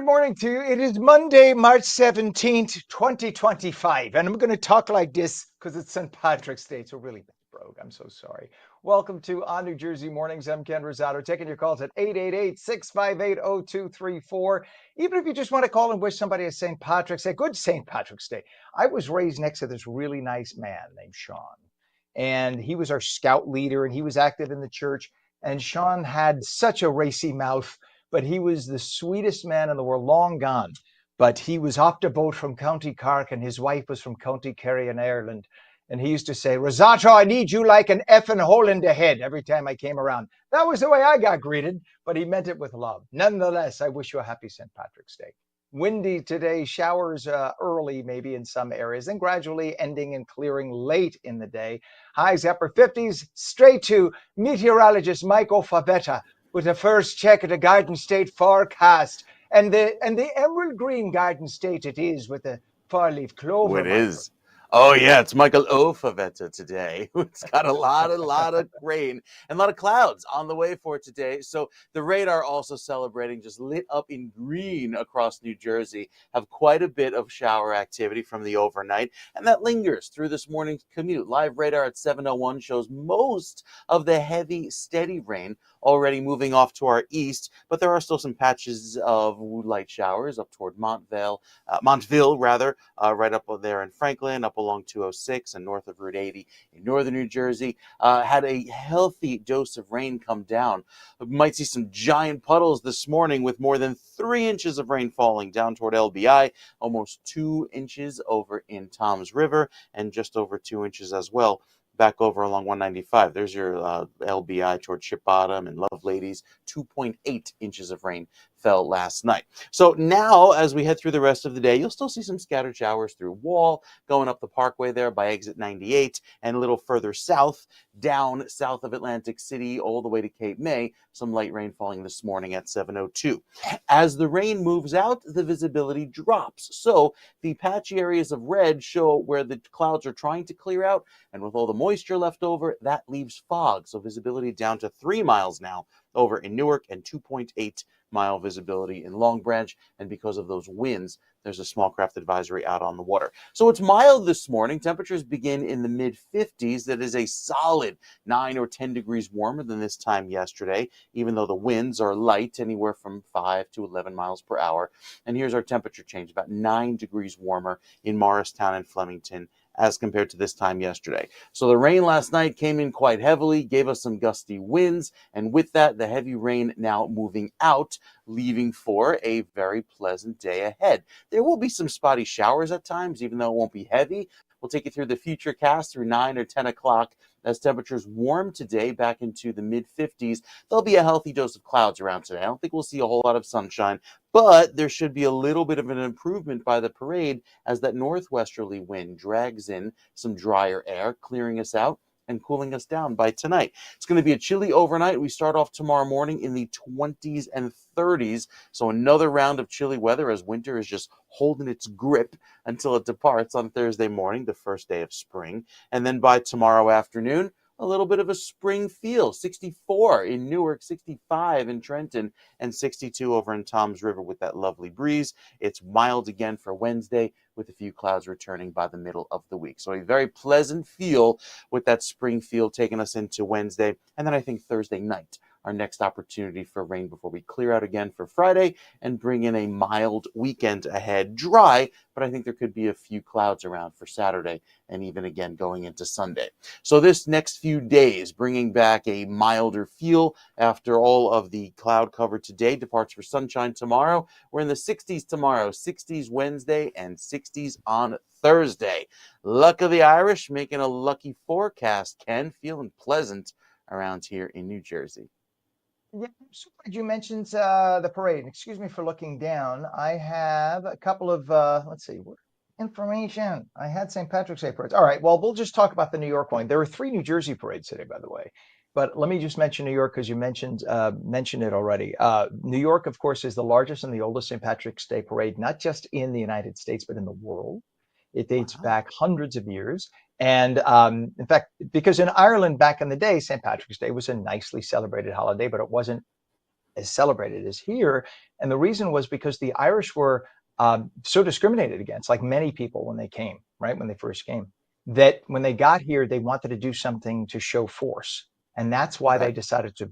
good morning to you. It is Monday, March 17th, 2025. And I'm going to talk like this because it's St. Patrick's Day. So really broke. I'm so sorry. Welcome to ONNJ Mornings. I'm Ken Rosato, taking your calls at 888-658-0234. Even if you just want to call and wish somebody a St. Patrick's Day, good St. Patrick's Day. I was raised next to this really nice man named Sean. And he was our scout leader and he was active in the church. And Sean had such a racy mouth, but he was the sweetest man in the world, long gone. But he was off the boat from County Cork, and his wife was from County Kerry in Ireland. And he used to say, Rosato, I need you like an effing hole in the head every time I came around. That was the way I got greeted, but he meant it with love. Nonetheless, I wish you a happy St. Patrick's Day. Windy today, showers early maybe in some areas, then gradually ending and clearing late in the day. Highs upper 50s, straight to meteorologist Mike Ofabetta with the first check of the Garden State forecast. And the emerald green Garden State it is with the four-leaf Oh, clover, it Michael. is. Oh yeah, it's Michael Ofavetta today. It's got a lot of rain and a lot of clouds on the way for today. So the radar also celebrating, just lit up in green across New Jersey. Have quite a bit of shower activity from the overnight, and that lingers through this morning's commute. Live radar at 7:01 shows most of the heavy, steady rain already moving off to our east, but there are still some patches of light showers up toward Montville rather, right up there in Franklin, up along 206 and north of Route 80 in northern New Jersey. Had a healthy dose of rain come down. Might see some giant puddles this morning with more than 3 inches of rain falling down toward LBI, almost 2 inches over in Toms River, and just over 2 inches as well back over along 195. There's your LBI toward Ship Bottom and Love Ladies. 2.8 inches of rain fell last night. So now, as we head through the rest of the day, you'll still see some scattered showers through Wall, going up the Parkway there by exit 98, and a little further south, down south of Atlantic City, all the way to Cape May. Some light rain falling this morning at 7:02. As the rain moves out, the visibility drops. So the patchy areas of red show where the clouds are trying to clear out, and with all the moisture left over, that leaves fog. So visibility down to 3 miles now over in Newark and 2.8-mile visibility in Long Branch. And because of those winds, there's a small craft advisory out on the water. So it's mild this morning. Temperatures begin in the mid-50s. That is a solid 9 or 10 degrees warmer than this time yesterday, even though the winds are light, anywhere from 5 to 11 miles per hour. And here's our temperature change, about 9 degrees warmer in Morristown and Flemington as compared to this time yesterday. So the rain last night came in quite heavily, gave us some gusty winds, and with that, the heavy rain now moving out, leaving for a very pleasant day ahead. There will be some spotty showers at times, even though it won't be heavy. We'll take you through the future cast through 9 or 10 o'clock. As temperatures warm today back into the mid-50s, there'll be a healthy dose of clouds around today. I don't think we'll see a whole lot of sunshine, but there should be a little bit of an improvement by the parade as that northwesterly wind drags in some drier air, clearing us out and cooling us down by tonight. It's going to be a chilly overnight. We start off tomorrow morning in the 20s and 30s. So another round of chilly weather as winter is just holding its grip until it departs on Thursday morning, the first day of spring. And then by tomorrow afternoon, a little bit of a spring feel. 64 in Newark, 65 in Trenton, and 62 over in Toms River with that lovely breeze. It's mild again for Wednesday with a few clouds returning by the middle of the week. So a very pleasant feel with that spring feel taking us into Wednesday. And then I think Thursday night, our next opportunity for rain before we clear out again for Friday and bring in a mild weekend ahead. Dry, but I think there could be a few clouds around for Saturday and even again going into Sunday. So this next few days, bringing back a milder feel after all of the cloud cover today, departs for sunshine tomorrow. We're in the 60s tomorrow, 60s Wednesday, and 60s on Thursday. Luck of the Irish, making a lucky forecast. Ken, feeling pleasant around here in New Jersey. Yeah, I'm so glad you mentioned the parade. Excuse me for looking down. I have a couple of, let's see, information. I had St. Patrick's Day parades. All right, well, we'll just talk about the New York one. There were 3 New Jersey parades today, by the way. But let me just mention New York because you mentioned it already. New York, of course, is the largest and the oldest St. Patrick's Day parade, not just in the United States, but in the world. It dates Wow. back hundreds of years. And in fact, because in Ireland back in the day, St. Patrick's Day was a nicely celebrated holiday, but it wasn't as celebrated as here. And the reason was because the Irish were so discriminated against, like many people when they came, right, when they first came, that when they got here, they wanted to do something to show force. And that's why they Okay. decided to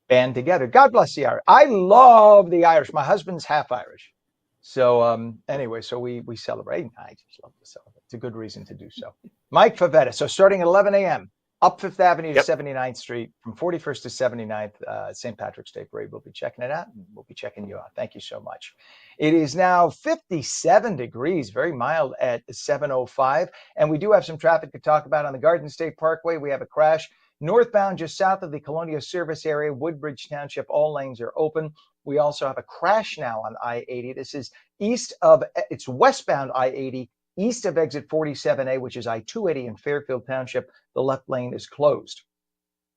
band together. God bless the Irish. I love the Irish. My husband's half Irish. So anyway, so we celebrate. I just love to celebrate. It's a good reason to do so. Mike Favetta. So starting at 11 a.m. up Fifth Avenue to Yep. 79th Street from 41st to 79th, St. Patrick's Day Parade. We'll be checking it out, and we'll be checking you out. Thank you so much. It is now 57 degrees, very mild at 7:05, and we do have some traffic to talk about on the Garden State Parkway. We have a crash northbound just south of the Colonia service area, Woodbridge Township. All lanes are open. We also have a crash now on I-80. This is it's westbound I-80, east of exit 47A, which is I-280 in Fairfield Township. The left lane is closed.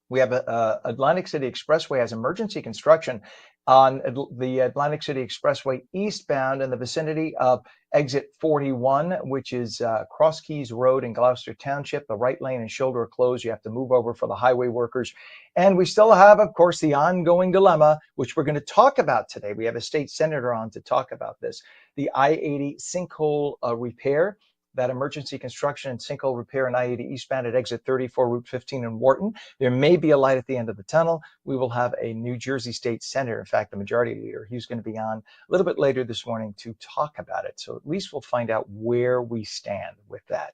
We have Atlantic City Expressway has emergency construction on the Atlantic City Expressway eastbound in the vicinity of exit 41, which is Cross Keys Road in Gloucester Township. The right lane and shoulder are closed. You have to move over for the highway workers. And we still have, of course, the ongoing dilemma, which we're going to talk about today. We have a state senator on to talk about this. The I-80 sinkhole repair. That emergency construction and sinkhole repair in I-80 eastbound at exit 34, Route 15 in Wharton. There may be a light at the end of the tunnel. We will have a New Jersey State Senator, in fact, the majority leader. He's going to be on a little bit later this morning to talk about it. So at least we'll find out where we stand with that.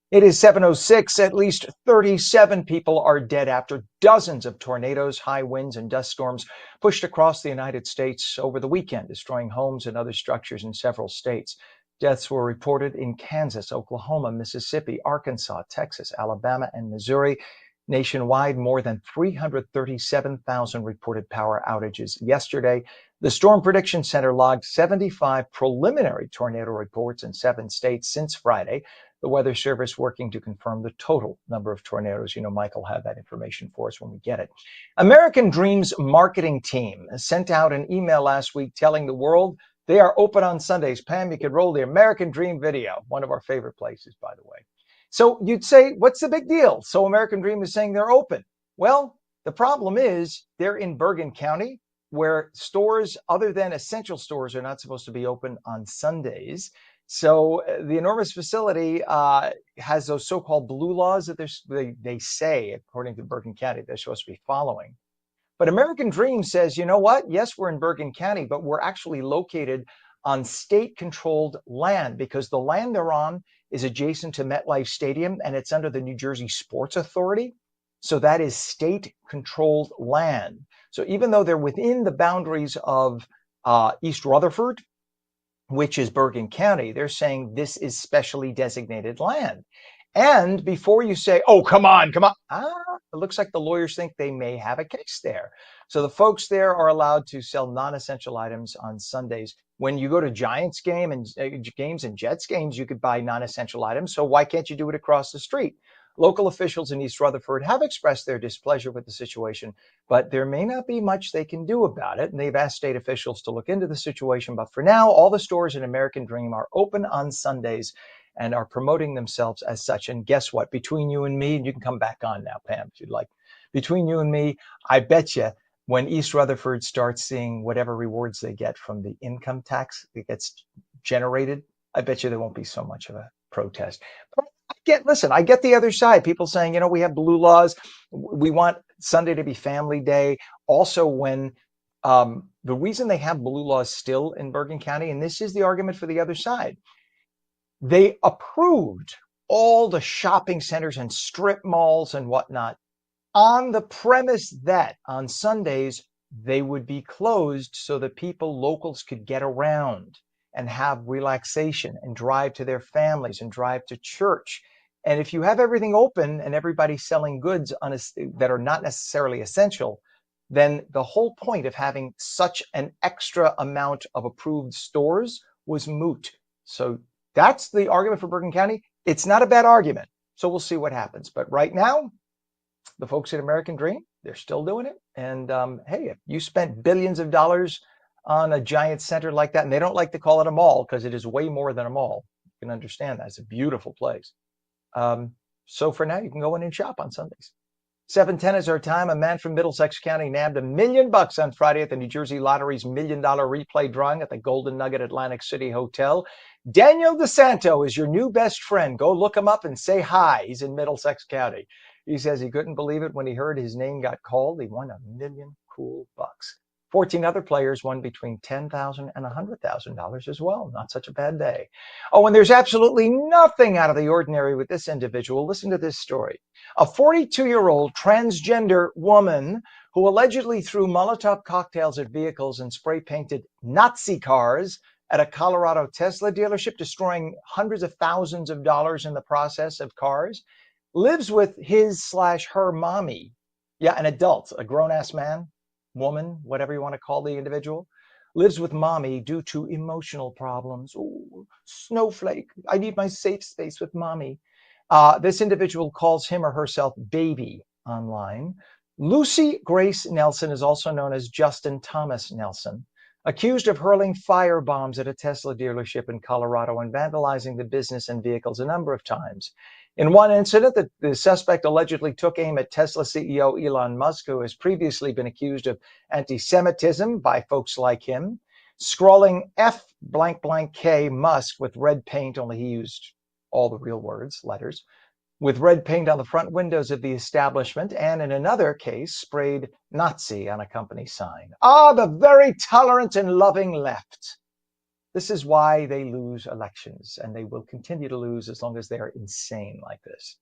It is 7:06. At least 37 people are dead after dozens of tornadoes, high winds, and dust storms pushed across the United States over the weekend, destroying homes and other structures in several states. Deaths were reported in Kansas, Oklahoma, Mississippi, Arkansas, Texas, Alabama, and Missouri. Nationwide, more than 337,000 reported power outages yesterday. The Storm Prediction Center logged 75 preliminary tornado reports in 7 states since Friday. The Weather Service working to confirm the total number of tornadoes. You know, Mike will have that information for us when we get it. American Dream's marketing team sent out an email last week telling the world they are open on Sundays. Pam, you could roll the American Dream video, one of our favorite places, by the way. So you'd say, what's the big deal? So American Dream is saying they're open. Well, the problem is they're in Bergen County, where stores other than essential stores are not supposed to be open on Sundays. So the enormous facility has those so-called blue laws that they say, according to Bergen County, they're supposed to be following. But American Dream says, you know what? Yes, we're in Bergen County, but we're actually located on state-controlled land because the land they're on is adjacent to MetLife Stadium and it's under the New Jersey Sports Authority. So that is state-controlled land. So even though they're within the boundaries of East Rutherford, which is Bergen County, they're saying this is specially designated land. And before you say, oh, come on, it looks like the lawyers think they may have a case there. So the folks there are allowed to sell non-essential items on Sundays. When you go to Giants games and Jets games, you could buy non-essential items. So why can't you do it across the street? Local officials in East Rutherford have expressed their displeasure with the situation, but there may not be much they can do about it. And they've asked state officials to look into the situation. But for now, all the stores in American Dream are open on Sundays and are promoting themselves as such. And guess what? Between you and me, and you can come back on now, Pam, if you'd like. Between you and me, I bet you when East Rutherford starts seeing whatever rewards they get from the income tax that gets generated, I bet you there won't be so much of a protest. But I get the other side. People saying, you know, we have blue laws. We want Sunday to be family day. Also, when the reason they have blue laws still in Bergen County, and this is the argument for the other side, they approved all the shopping centers and strip malls and whatnot on the premise that on Sundays they would be closed so that locals could get around and have relaxation and drive to their families and drive to church. And if you have everything open and everybody selling goods that are not necessarily essential, then the whole point of having such an extra amount of approved stores was moot. So that's the argument for Bergen County. It's not a bad argument. So we'll see what happens. But right now, the folks at American Dream, they're still doing it. And hey, if you spent billions of dollars on a giant center like that, and they don't like to call it a mall because it is way more than a mall. You can understand that. It's a beautiful place. So for now, you can go in and shop on Sundays. 7:10 is our time. A man from Middlesex County nabbed $1 million on Friday at the New Jersey Lottery's $1 million replay drawing at the Golden Nugget Atlantic City Hotel. Daniel DeSanto is your new best friend. Go look him up and say hi. He's in Middlesex County. He says he couldn't believe it when he heard his name got called. He won $1 million cool bucks. 14 other players won between $10,000 and $100,000 as well. Not such a bad day. Oh, and there's absolutely nothing out of the ordinary with this individual. Listen to this story. A 42-year-old transgender woman who allegedly threw Molotov cocktails at vehicles and spray painted Nazi cars at a Colorado Tesla dealership, destroying hundreds of thousands of dollars in the process of cars, lives with his/her mommy. Yeah, an adult, a grown-ass man, woman, whatever you want to call the individual, lives with mommy due to emotional problems. Oh, snowflake. I need my safe space with mommy. This individual calls him or herself baby online. Lucy Grace Nelson is also known as Justin Thomas Nelson, accused of hurling fire bombs at a Tesla dealership in Colorado and vandalizing the business and vehicles a number of times. In one incident, the suspect allegedly took aim at Tesla CEO Elon Musk, who has previously been accused of anti-Semitism by folks like him, scrawling F blank blank K Musk with red paint, only he used all the real words, letters, with red paint on the front windows of the establishment, and in another case, sprayed Nazi on a company sign. Ah, the very tolerant and loving left. This is why they lose elections, and they will continue to lose as long as they're insane like this.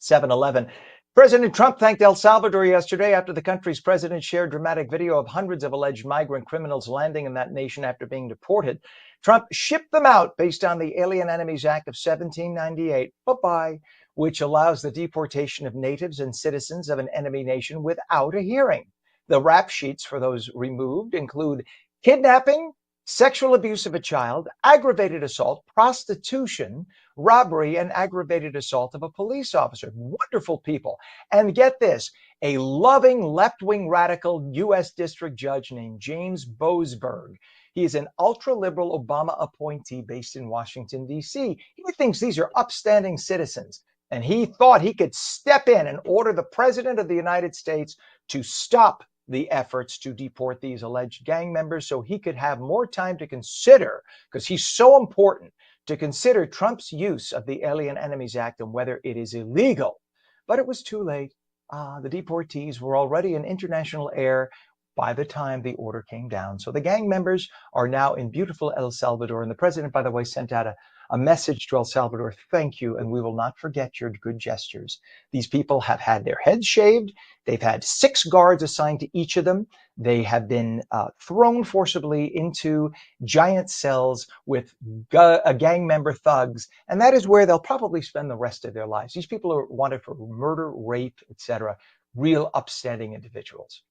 7-Eleven. President Trump thanked El Salvador yesterday after the country's president shared dramatic video of hundreds of alleged migrant criminals landing in that nation after being deported. Trump shipped them out based on the Alien Enemies Act of 1798, bye-bye, which allows the deportation of natives and citizens of an enemy nation without a hearing. The rap sheets for those removed include kidnapping, sexual abuse of a child, aggravated assault, prostitution, robbery, and aggravated assault of a police officer. Wonderful people. And get this, a loving left-wing radical U.S. district judge named James Boasberg. He is an ultra-liberal Obama appointee based in Washington, D.C. He thinks these are upstanding citizens, and he thought he could step in and order the president of the United States to stop the efforts to deport these alleged gang members so he could have more time to consider, because he's so important, to consider Trump's use of the Alien Enemies Act and whether it is illegal. But it was too late. The deportees were already in international air by the time the order came down. So the gang members are now in beautiful El Salvador. And the president, by the way, sent out a message to El Salvador. Thank you, and we will not forget your good gestures. These people have had their heads shaved. They've had 6 guards assigned to each of them. They have been thrown forcibly into giant cells with gang member thugs, and that is where they'll probably spend the rest of their lives. These people are wanted for murder, rape, etc. Real upstanding individuals.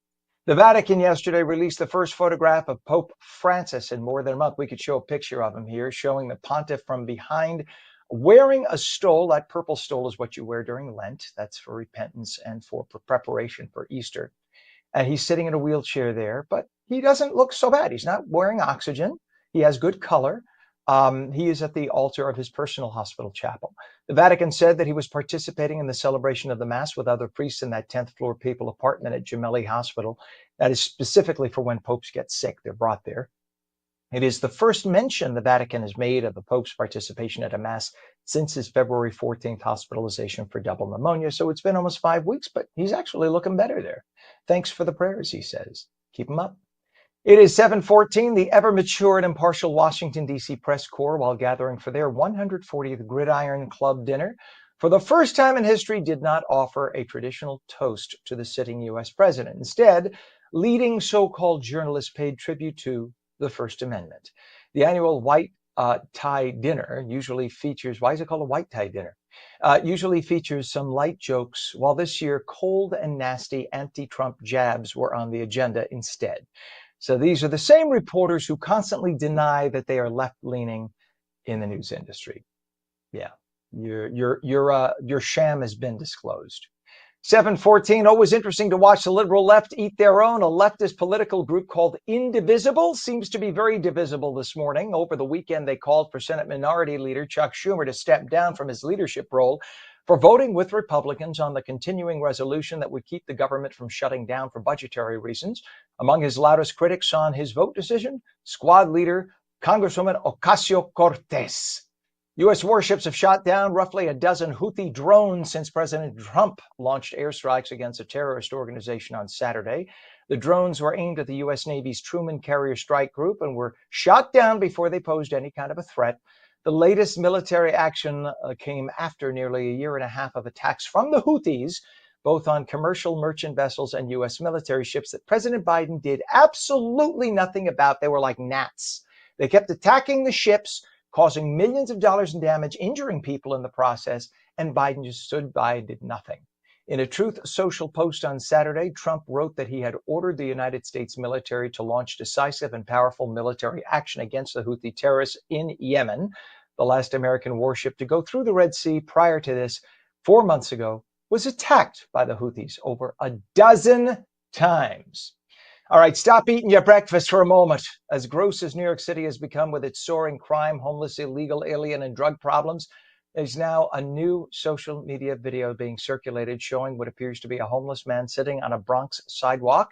The Vatican yesterday released the first photograph of Pope Francis in more than a month. We could show a picture of him here, showing the pontiff from behind, wearing a stole. That purple stole is what you wear during Lent. That's for repentance and for preparation for Easter. And he's sitting in a wheelchair there, but he doesn't look so bad. He's not wearing oxygen. He has good color. He is at the altar of his personal hospital chapel. The Vatican said that he was participating in the celebration of the Mass with other priests in that 10th floor papal apartment at Gemelli Hospital. That is specifically for when popes get sick. They're brought there. It is the first mention the Vatican has made of the Pope's participation at a Mass since his February 14th hospitalization for double pneumonia. So it's been almost 5 weeks, but he's actually looking better there. Thanks for the prayers, he says. Keep them up. It is 7:14. The ever-mature and impartial Washington, D.C. press corps, while gathering for their 140th Gridiron Club dinner, for the first time in history, did not offer a traditional toast to the sitting U.S. president. Instead, leading so-called journalists paid tribute to the First Amendment. The annual white tie dinner usually features, why is it called a white tie dinner? Usually features some light jokes, while this year cold and nasty anti-Trump jabs were on the agenda instead. So these are the same reporters who constantly deny that they are left-leaning in the news industry. Yeah, your sham has been disclosed. 7:14. Always interesting to watch the liberal left eat their own. A leftist political group called Indivisible seems to be very divisible this morning. Over the weekend, they called for Senate Minority Leader Chuck Schumer to step down from his leadership role. for voting with Republicans on the continuing resolution that would keep the government from shutting down for budgetary reasons. Among his loudest critics on his vote decision, squad leader Congresswoman Ocasio-Cortez. U.S. warships have shot down roughly a dozen Houthi drones since President Trump launched airstrikes against a terrorist organization on Saturday. The drones were aimed at the U.S. Navy's Truman Carrier Strike Group and were shot down before they posed any kind of a threat. The latest military action came after nearly a year and a half of attacks from the Houthis, both on commercial merchant vessels and U.S. military ships that President Biden did absolutely nothing about. They were like gnats. They kept attacking the ships, causing millions of dollars in damage, injuring people in the process, and Biden just stood by and did nothing. In a Truth Social post on Saturday, Trump wrote that he had ordered the United States military to launch decisive and powerful military action against the Houthi terrorists in Yemen. The last American warship to go through the Red Sea prior to this, 4 months ago, was attacked by the Houthis over a dozen times. All right, stop eating your breakfast for a moment. As gross as New York City has become with its soaring crime, homeless, illegal, alien, and drug problems, there's now a new social media video being circulated showing what appears to be a homeless man sitting on a Bronx sidewalk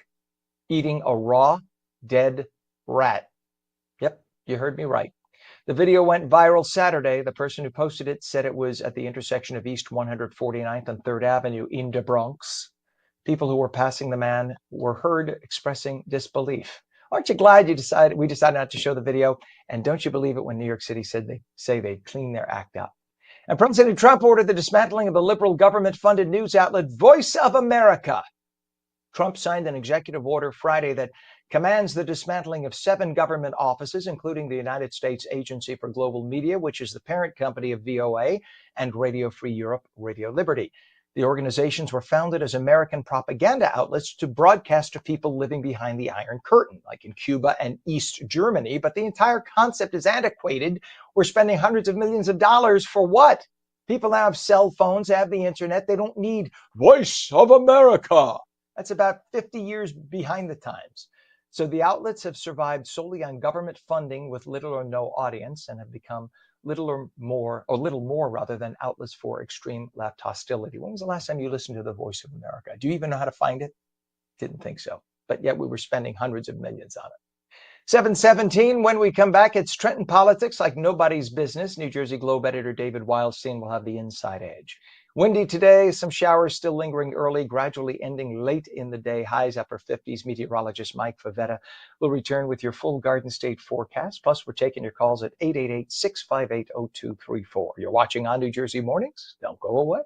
eating a raw, dead rat. Yep, you heard me right. The video went viral Saturday. The person who posted it said it was at the intersection of East 149th and 3rd Avenue in the Bronx. People who were passing the man were heard expressing disbelief. Aren't you glad we decided not to show the video? And don't you believe it when New York City said they'd clean their act up? And President Trump ordered the dismantling of the liberal government-funded news outlet Voice of America. Trump signed an executive order Friday that commands the dismantling of 7 government offices, including the United States Agency for Global Media, which is the parent company of VOA, and Radio Free Europe, Radio Liberty. The organizations were founded as American propaganda outlets to broadcast to people living behind the Iron Curtain, like in Cuba and East Germany. But the entire concept is antiquated. We're spending hundreds of millions of dollars for what? People now have cell phones, have the internet. They don't need Voice of America. That's about 50 years behind the times. So the outlets have survived solely on government funding with little or no audience and have become little more rather than outlets for extreme left hostility. When was the last time you listened to the Voice of America? Do you even know how to find it? Didn't think so. But yet we were spending hundreds of millions on it. 7:17, when we come back, it's Trenton politics like nobody's business. New Jersey Globe editor David Wildstein will have the inside edge. Windy today, some showers still lingering early, gradually ending late in the day. Highs upper 50s. Meteorologist Mike Favetta will return with your full Garden State forecast. Plus, we're taking your calls at 888-658-0234. You're watching On New Jersey Mornings. Don't go away.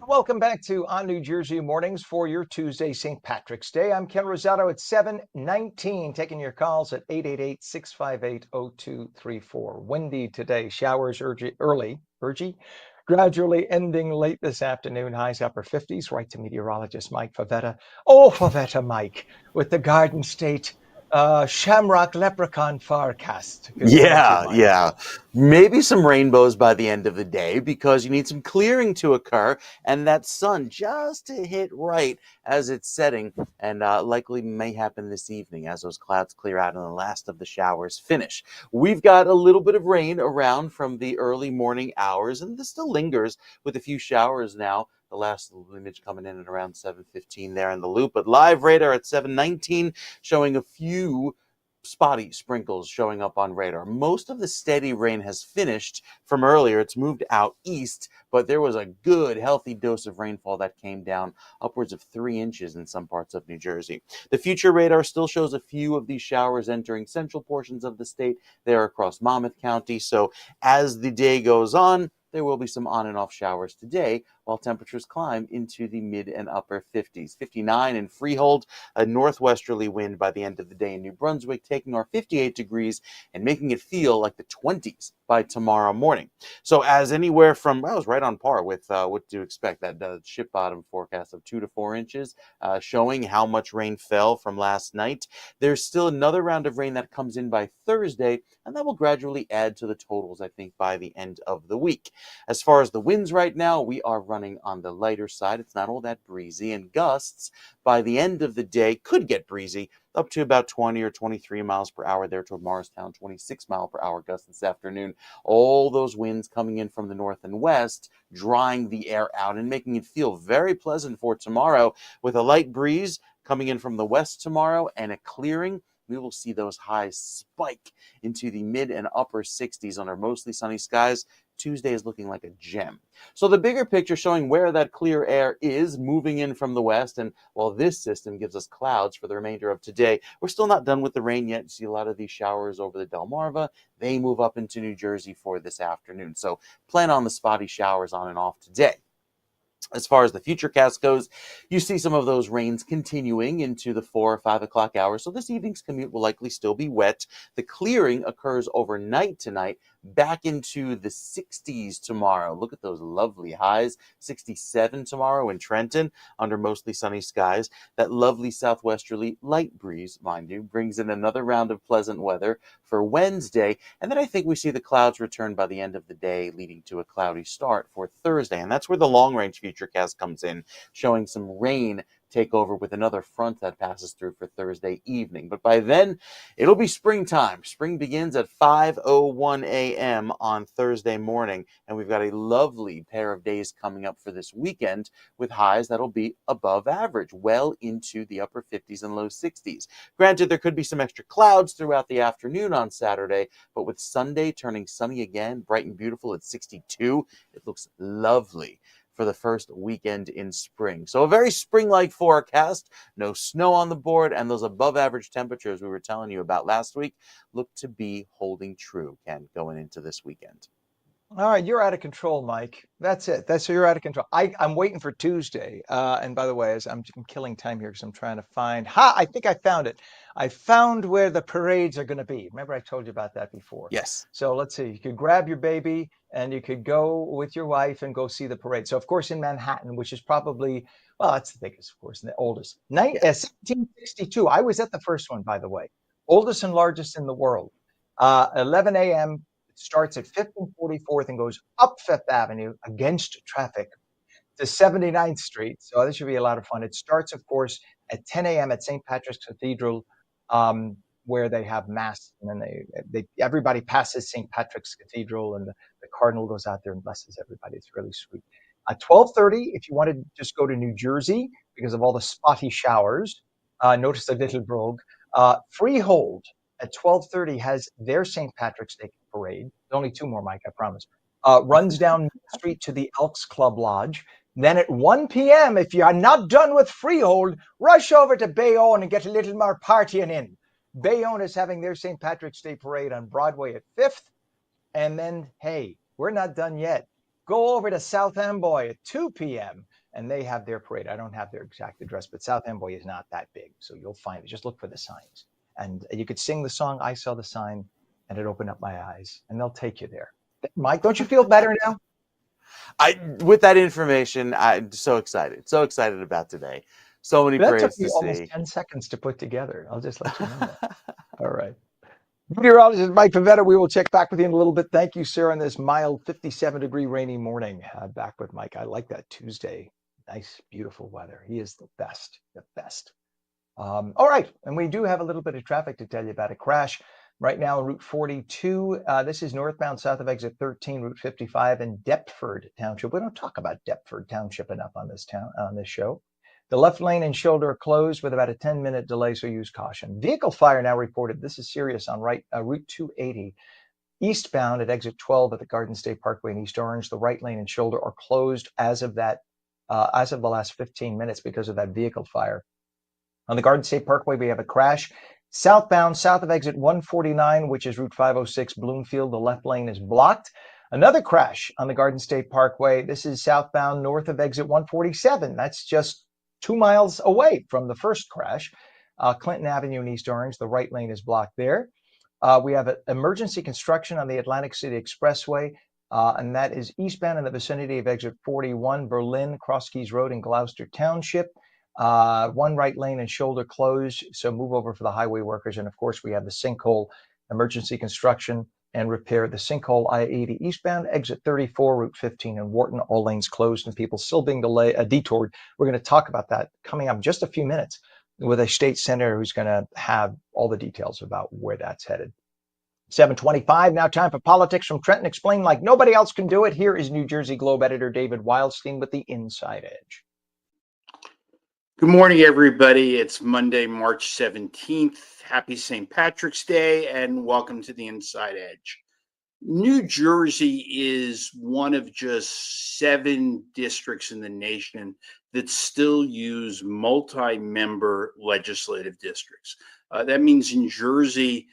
Welcome back to On New Jersey Mornings for your Tuesday, St. Patrick's Day. I'm Ken Rosato at 7:19, taking your calls at 888-658-0234. Windy today, showers early, gradually ending late this afternoon. Highs upper 50s, right to meteorologist Mike Favetta. Oh, Favetta Mike, with the Garden State Shamrock Leprechaun forecast. Yeah. Maybe some rainbows by the end of the day because you need some clearing to occur and that sun just to hit right as it's setting, and likely may happen this evening as those clouds clear out and the last of the showers finish. We've got a little bit of rain around from the early morning hours, and this still lingers with a few showers now. The last image coming in at around 7:15 there in the loop, but live radar at 7:19 showing a few spotty sprinkles showing up on radar. Most of the steady rain has finished from earlier. It's moved out east, but there was a good healthy dose of rainfall that came down, upwards of 3 inches in some parts of New Jersey. The future radar still shows a few of these showers entering central portions of the state there across Monmouth County. So as the day goes on, there will be some on and off showers today, while temperatures climb into the mid and upper 50s. 59 in Freehold, a northwesterly wind by the end of the day in New Brunswick, taking our 58 degrees and making it feel like the 20s by tomorrow morning. So as anywhere from, well, I was right on par with what to expect, that ship bottom forecast of 2 to 4 inches, showing how much rain fell from last night. There's still another round of rain that comes in by Thursday, and that will gradually add to the totals, I think, by the end of the week. As far as the winds right now, we are running on the lighter side. It's not all that breezy, and gusts by the end of the day could get breezy, up to about 20 or 23 miles per hour there toward Morristown, 26 mile per hour gusts this afternoon. All those winds coming in from the north and west, drying the air out and making it feel very pleasant for tomorrow, with a light breeze coming in from the west tomorrow and a clearing. We will see those highs spike into the mid and upper 60s under mostly sunny skies. Tuesday is looking like a gem. So the bigger picture showing where that clear air is moving in from the west, and while this system gives us clouds for the remainder of today, we're still not done with the rain yet. You see a lot of these showers over the Delmarva. They move up into New Jersey for this afternoon. So plan on the spotty showers on and off today. As far as the futurecast goes, you see some of those rains continuing into the 4 or 5 o'clock hours, so this evening's commute will likely still be wet. The clearing occurs overnight tonight, back into the 60s tomorrow. Look at those lovely highs. 67 tomorrow in Trenton under mostly sunny skies. That lovely southwesterly light breeze, mind you, brings in another round of pleasant weather for Wednesday. And then I think we see the clouds return by the end of the day, leading to a cloudy start for Thursday. And that's where the long-range futurecast comes in, showing some rain take over with another front that passes through for Thursday evening. But by then, it'll be springtime. Spring begins at 5:01 a.m. on Thursday morning, and we've got a lovely pair of days coming up for this weekend with highs that'll be above average, well into the upper 50s and low 60s. Granted, there could be some extra clouds throughout the afternoon on Saturday, but with Sunday turning sunny again, bright and beautiful at 62, it looks lovely for the first weekend in spring. So a very spring-like forecast, no snow on the board, and those above average temperatures we were telling you about last week look to be holding true, Ken, going into this weekend. All right, you're out of control, Mike. That's it. You're out of control. I'm waiting for Tuesday. And by the way, as I'm killing time here because I'm trying to find. I think I found it. I found where the parades are going to be. Remember, I told you about that before. Yes. So let's see. You could grab your baby and you could go with your wife and go see the parade. So of course in Manhattan, which is probably, well, that's the biggest, of course, and the oldest. 1762. I was at the first one, by the way. Oldest and largest in the world. 11 a.m. It starts at 5th and 44th and goes up Fifth Avenue against traffic to 79th Street. So this should be a lot of fun. It starts, of course, at 10 a.m. at St. Patrick's Cathedral, where they have mass, and then everybody passes St. Patrick's Cathedral, and the cardinal goes out there and blesses everybody. It's really sweet. At 12:30, if you wanted to just go to New Jersey because of all the spotty showers, notice the little brogue. Freehold at 12:30 has their St. Patrick's Day parade. There's only two more, Mike, I promise. Runs down Main Street to the Elks Club Lodge. Then at 1 p.m., if you are not done with Freehold, rush over to Bayonne and get a little more partying in. Bayonne is having their St. Patrick's Day parade on Broadway at 5th. And then, hey, we're not done yet. Go over to South Amboy at 2 p.m. and they have their parade. I don't have their exact address, but South Amboy is not that big. So you'll find it. Just look for the signs. And you could sing the song, I Saw the Sign, and it opened up my eyes. And they'll take you there. Mike, don't you feel better now? With that information, I'm so excited about today. So many That took parades me to almost see. 10 seconds to put together. I'll just let you know that. All right. Meteorologist Mike Pavetta, we will check back with you in a little bit. Thank you, sir, on this mild 57-degree rainy morning. Back with Mike. I like that Tuesday. Nice, beautiful weather. He is the best, the best. All right. And we do have a little bit of traffic to tell you about. A crash right now on Route 42. This is northbound south of exit 13, Route 55 in Deptford Township. We don't talk about Deptford Township enough on this show. The left lane and shoulder are closed with about a 10-minute delay, so use caution. Vehicle fire now reported. This is serious on Route 280. Eastbound at exit 12 at the Garden State Parkway in East Orange. The right lane and shoulder are closed as of the last 15 minutes because of that vehicle fire. On the Garden State Parkway, we have a crash. Southbound, south of exit 149, which is Route 506 Bloomfield, the left lane is blocked. Another crash on the Garden State Parkway. This is southbound north of exit 147. That's just 2 miles away from the first crash. Clinton Avenue in East Orange, the right lane is blocked there. We have emergency construction on the Atlantic City Expressway, and that is eastbound in the vicinity of exit 41, Berlin, Cross Keys Road in Gloucester Township. One right lane and shoulder closed, so move over for the highway workers. And of course, we have the sinkhole emergency construction and repair. The sinkhole I-80 eastbound, exit 34, Route 15 in Wharton, all lanes closed and people still being detoured. We're going to talk about that coming up in just a few minutes with a state senator who's going to have all the details about where that's headed. 7:25, now time for politics from Trenton Explained like nobody else can do it. Here is New Jersey Globe editor David Wildstein with the Inside Edge. Good morning, everybody. It's Monday, March 17th. Happy St. Patrick's Day, and welcome to the Inside Edge. New Jersey is one of just 7 districts in the nation that still use multi-member legislative districts. That means in Jersey,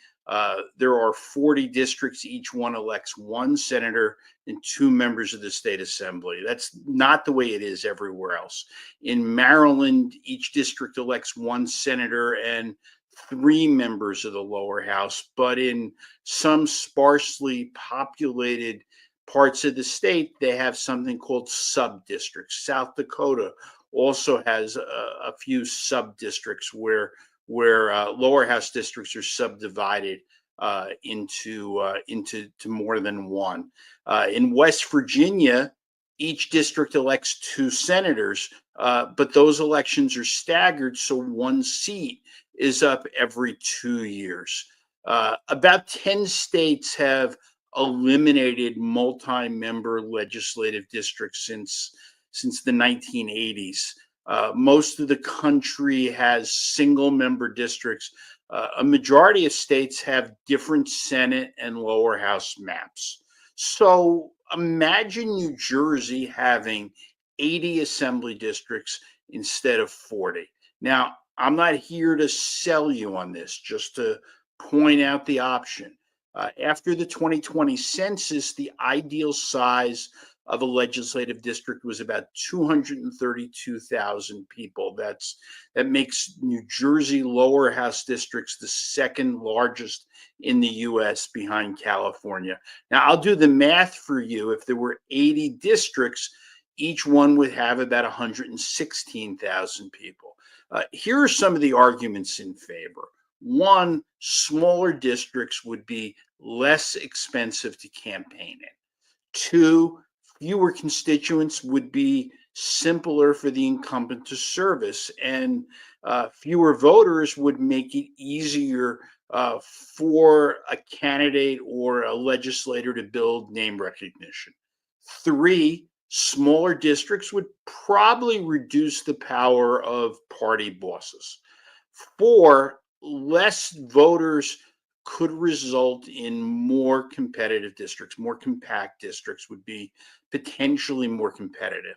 there are 40 districts. Each one elects 1 senator and 2 members of the state assembly. That's not the way it is everywhere else. In Maryland, each district elects 1 senator and 3 members of the lower house. But in some sparsely populated parts of the state, they have something called sub-districts. South Dakota also has a few sub-districts where lower house districts are subdivided into more than 1. In West Virginia, each district elects 2 senators, but those elections are staggered, so 1 seat is up every 2 years. About 10 states have eliminated multi-member legislative districts since the 1980s. Most of the country has single-member districts. A majority of states have different Senate and lower house maps. So imagine New Jersey having 80 assembly districts instead of 40. Now, I'm not here to sell you on this, just to point out the option. After the 2020 census, the ideal size of a legislative district was about 232,000 people. That makes New Jersey lower house districts the 2nd largest in the U.S. behind California. Now, I'll do the math for you. If there were 80 districts, each one would have about 116,000 people. Here are some of the arguments in favor. 1, smaller districts would be less expensive to campaign in. 2, fewer constituents would be simpler for the incumbent to service, and fewer voters would make it easier for a candidate or a legislator to build name recognition. 3, smaller districts would probably reduce the power of party bosses. 4, less voters could result in more competitive districts. More compact districts would be potentially more competitive.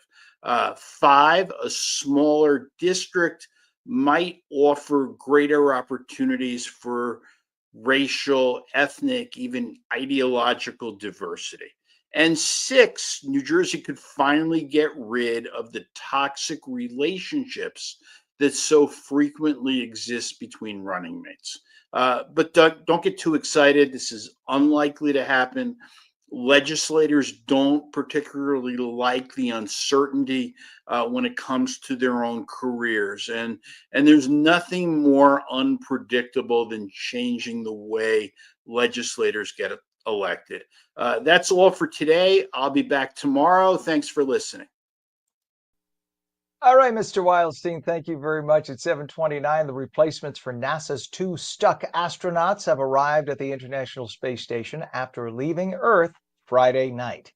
5, a smaller district might offer greater opportunities for racial, ethnic, even ideological diversity. And 6, New Jersey could finally get rid of the toxic relationships that so frequently exist between running mates. But don't get too excited. This is unlikely to happen. Legislators don't particularly like the uncertainty when it comes to their own careers. And there's nothing more unpredictable than changing the way legislators get elected. That's all for today. I'll be back tomorrow. Thanks for listening. All right, Mr. Wildstein, thank you very much. At 7:29, the replacements for NASA's 2 stuck astronauts have arrived at the International Space Station after leaving Earth Friday night,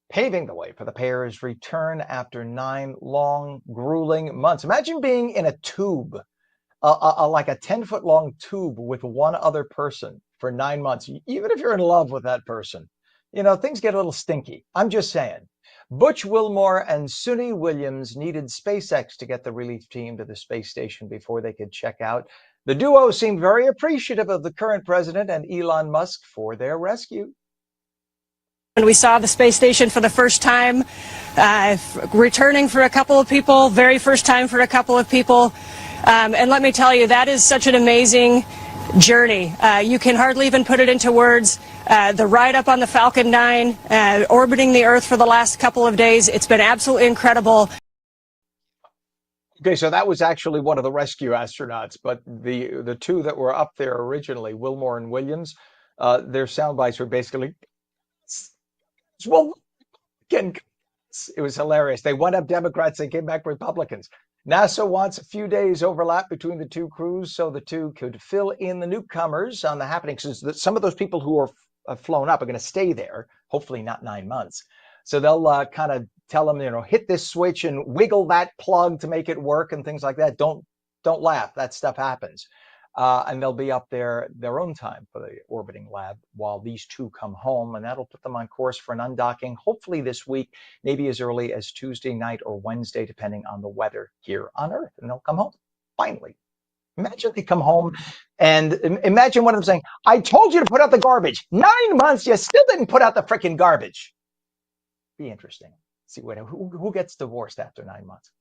paving the way for the pair's return after 9 long, grueling months. Imagine being in a tube, like a 10-foot long tube with one other person for 9 months, even if you're in love with that person. You know, things get a little stinky. I'm just saying. Butch Wilmore and Suni Williams needed SpaceX to get the relief team to the space station before they could check out. The duo seemed very appreciative of the current president and Elon Musk for their rescue. And we saw the space station for the first time, returning for a couple of people, very first time for a couple of people. And let me tell you, that is such an amazing journey. You can hardly even put it into words. The ride up on the Falcon 9, orbiting the Earth for the last couple of days, it's been absolutely incredible. Okay, so that was actually one of the rescue astronauts, but the two that were up there originally, Wilmore and Williams, their sound bites were basically, well, it was hilarious. They went up Democrats, they came back Republicans. NASA wants a few days overlap between the two crews so the two could fill in the newcomers on the happenings. Some of those people who are flown up are going to stay there, hopefully not 9 months. So they'll kind of tell them, hit this switch and wiggle that plug to make it work and things like that. Don't laugh. That stuff happens. And they'll be up there their own time for the orbiting lab while these two come home, and that'll put them on course for an undocking, hopefully this week, maybe as early as Tuesday night or Wednesday, depending on the weather here on Earth, and they'll come home, finally. Imagine they come home and imagine one of them saying, I told you to put out the garbage. 9 months, you still didn't put out the freaking garbage. Be interesting. See who gets divorced after 9 months.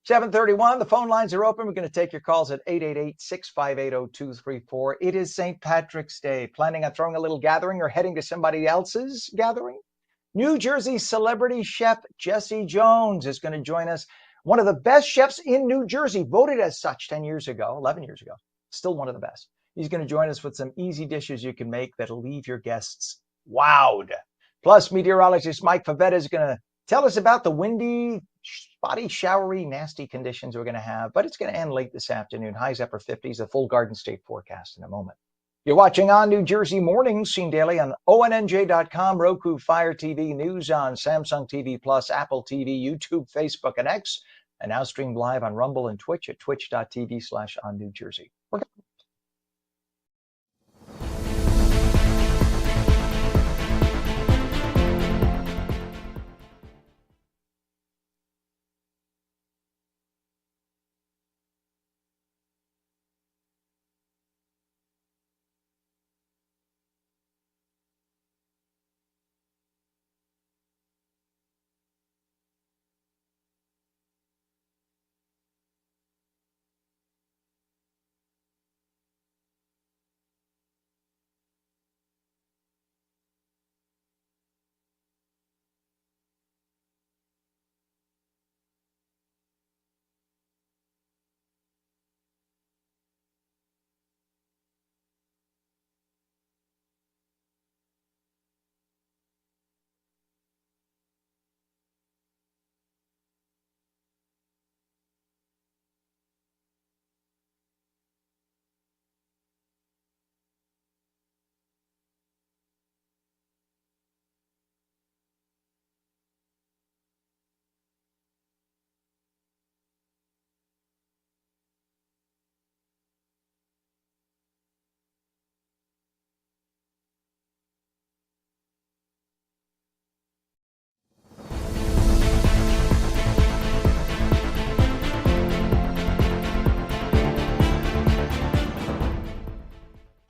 7:31, the phone lines are open. We're going to take your calls at 888-658-0234. It is St. Patrick's Day. Planning on throwing a little gathering or heading to somebody else's gathering? New Jersey celebrity chef Jesse Jones is going to join us. One of the best chefs in New Jersey, voted as such 10 years ago, 11 years ago. Still one of the best. He's going to join us with some easy dishes you can make that'll leave your guests wowed. Plus, meteorologist Mike Favetta is going to tell us about the windy, spotty, showery, nasty conditions we're going to have, but it's going to end late this afternoon. Highs upper 50s, a full Garden State forecast in a moment. You're watching ONNJ Mornings, seen daily on ONNJ.com, Roku, Fire TV, News on, Samsung TV Plus, Apple TV, YouTube, Facebook, and X, and now streamed live on Rumble and Twitch at twitch.tv/ONNJ.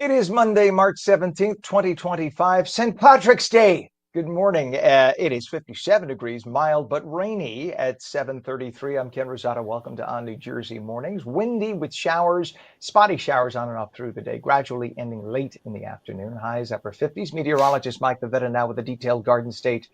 It is Monday, March 17th, 2025, St. Patrick's Day. Good morning. It is 57 degrees, mild but rainy at 7:33. I'm Ken Rosato. Welcome to ONNJ Mornings. Windy with showers, spotty showers on and off through the day, gradually ending late in the afternoon. Highs upper 50s. Meteorologist Mike Favetta now with a detailed Garden State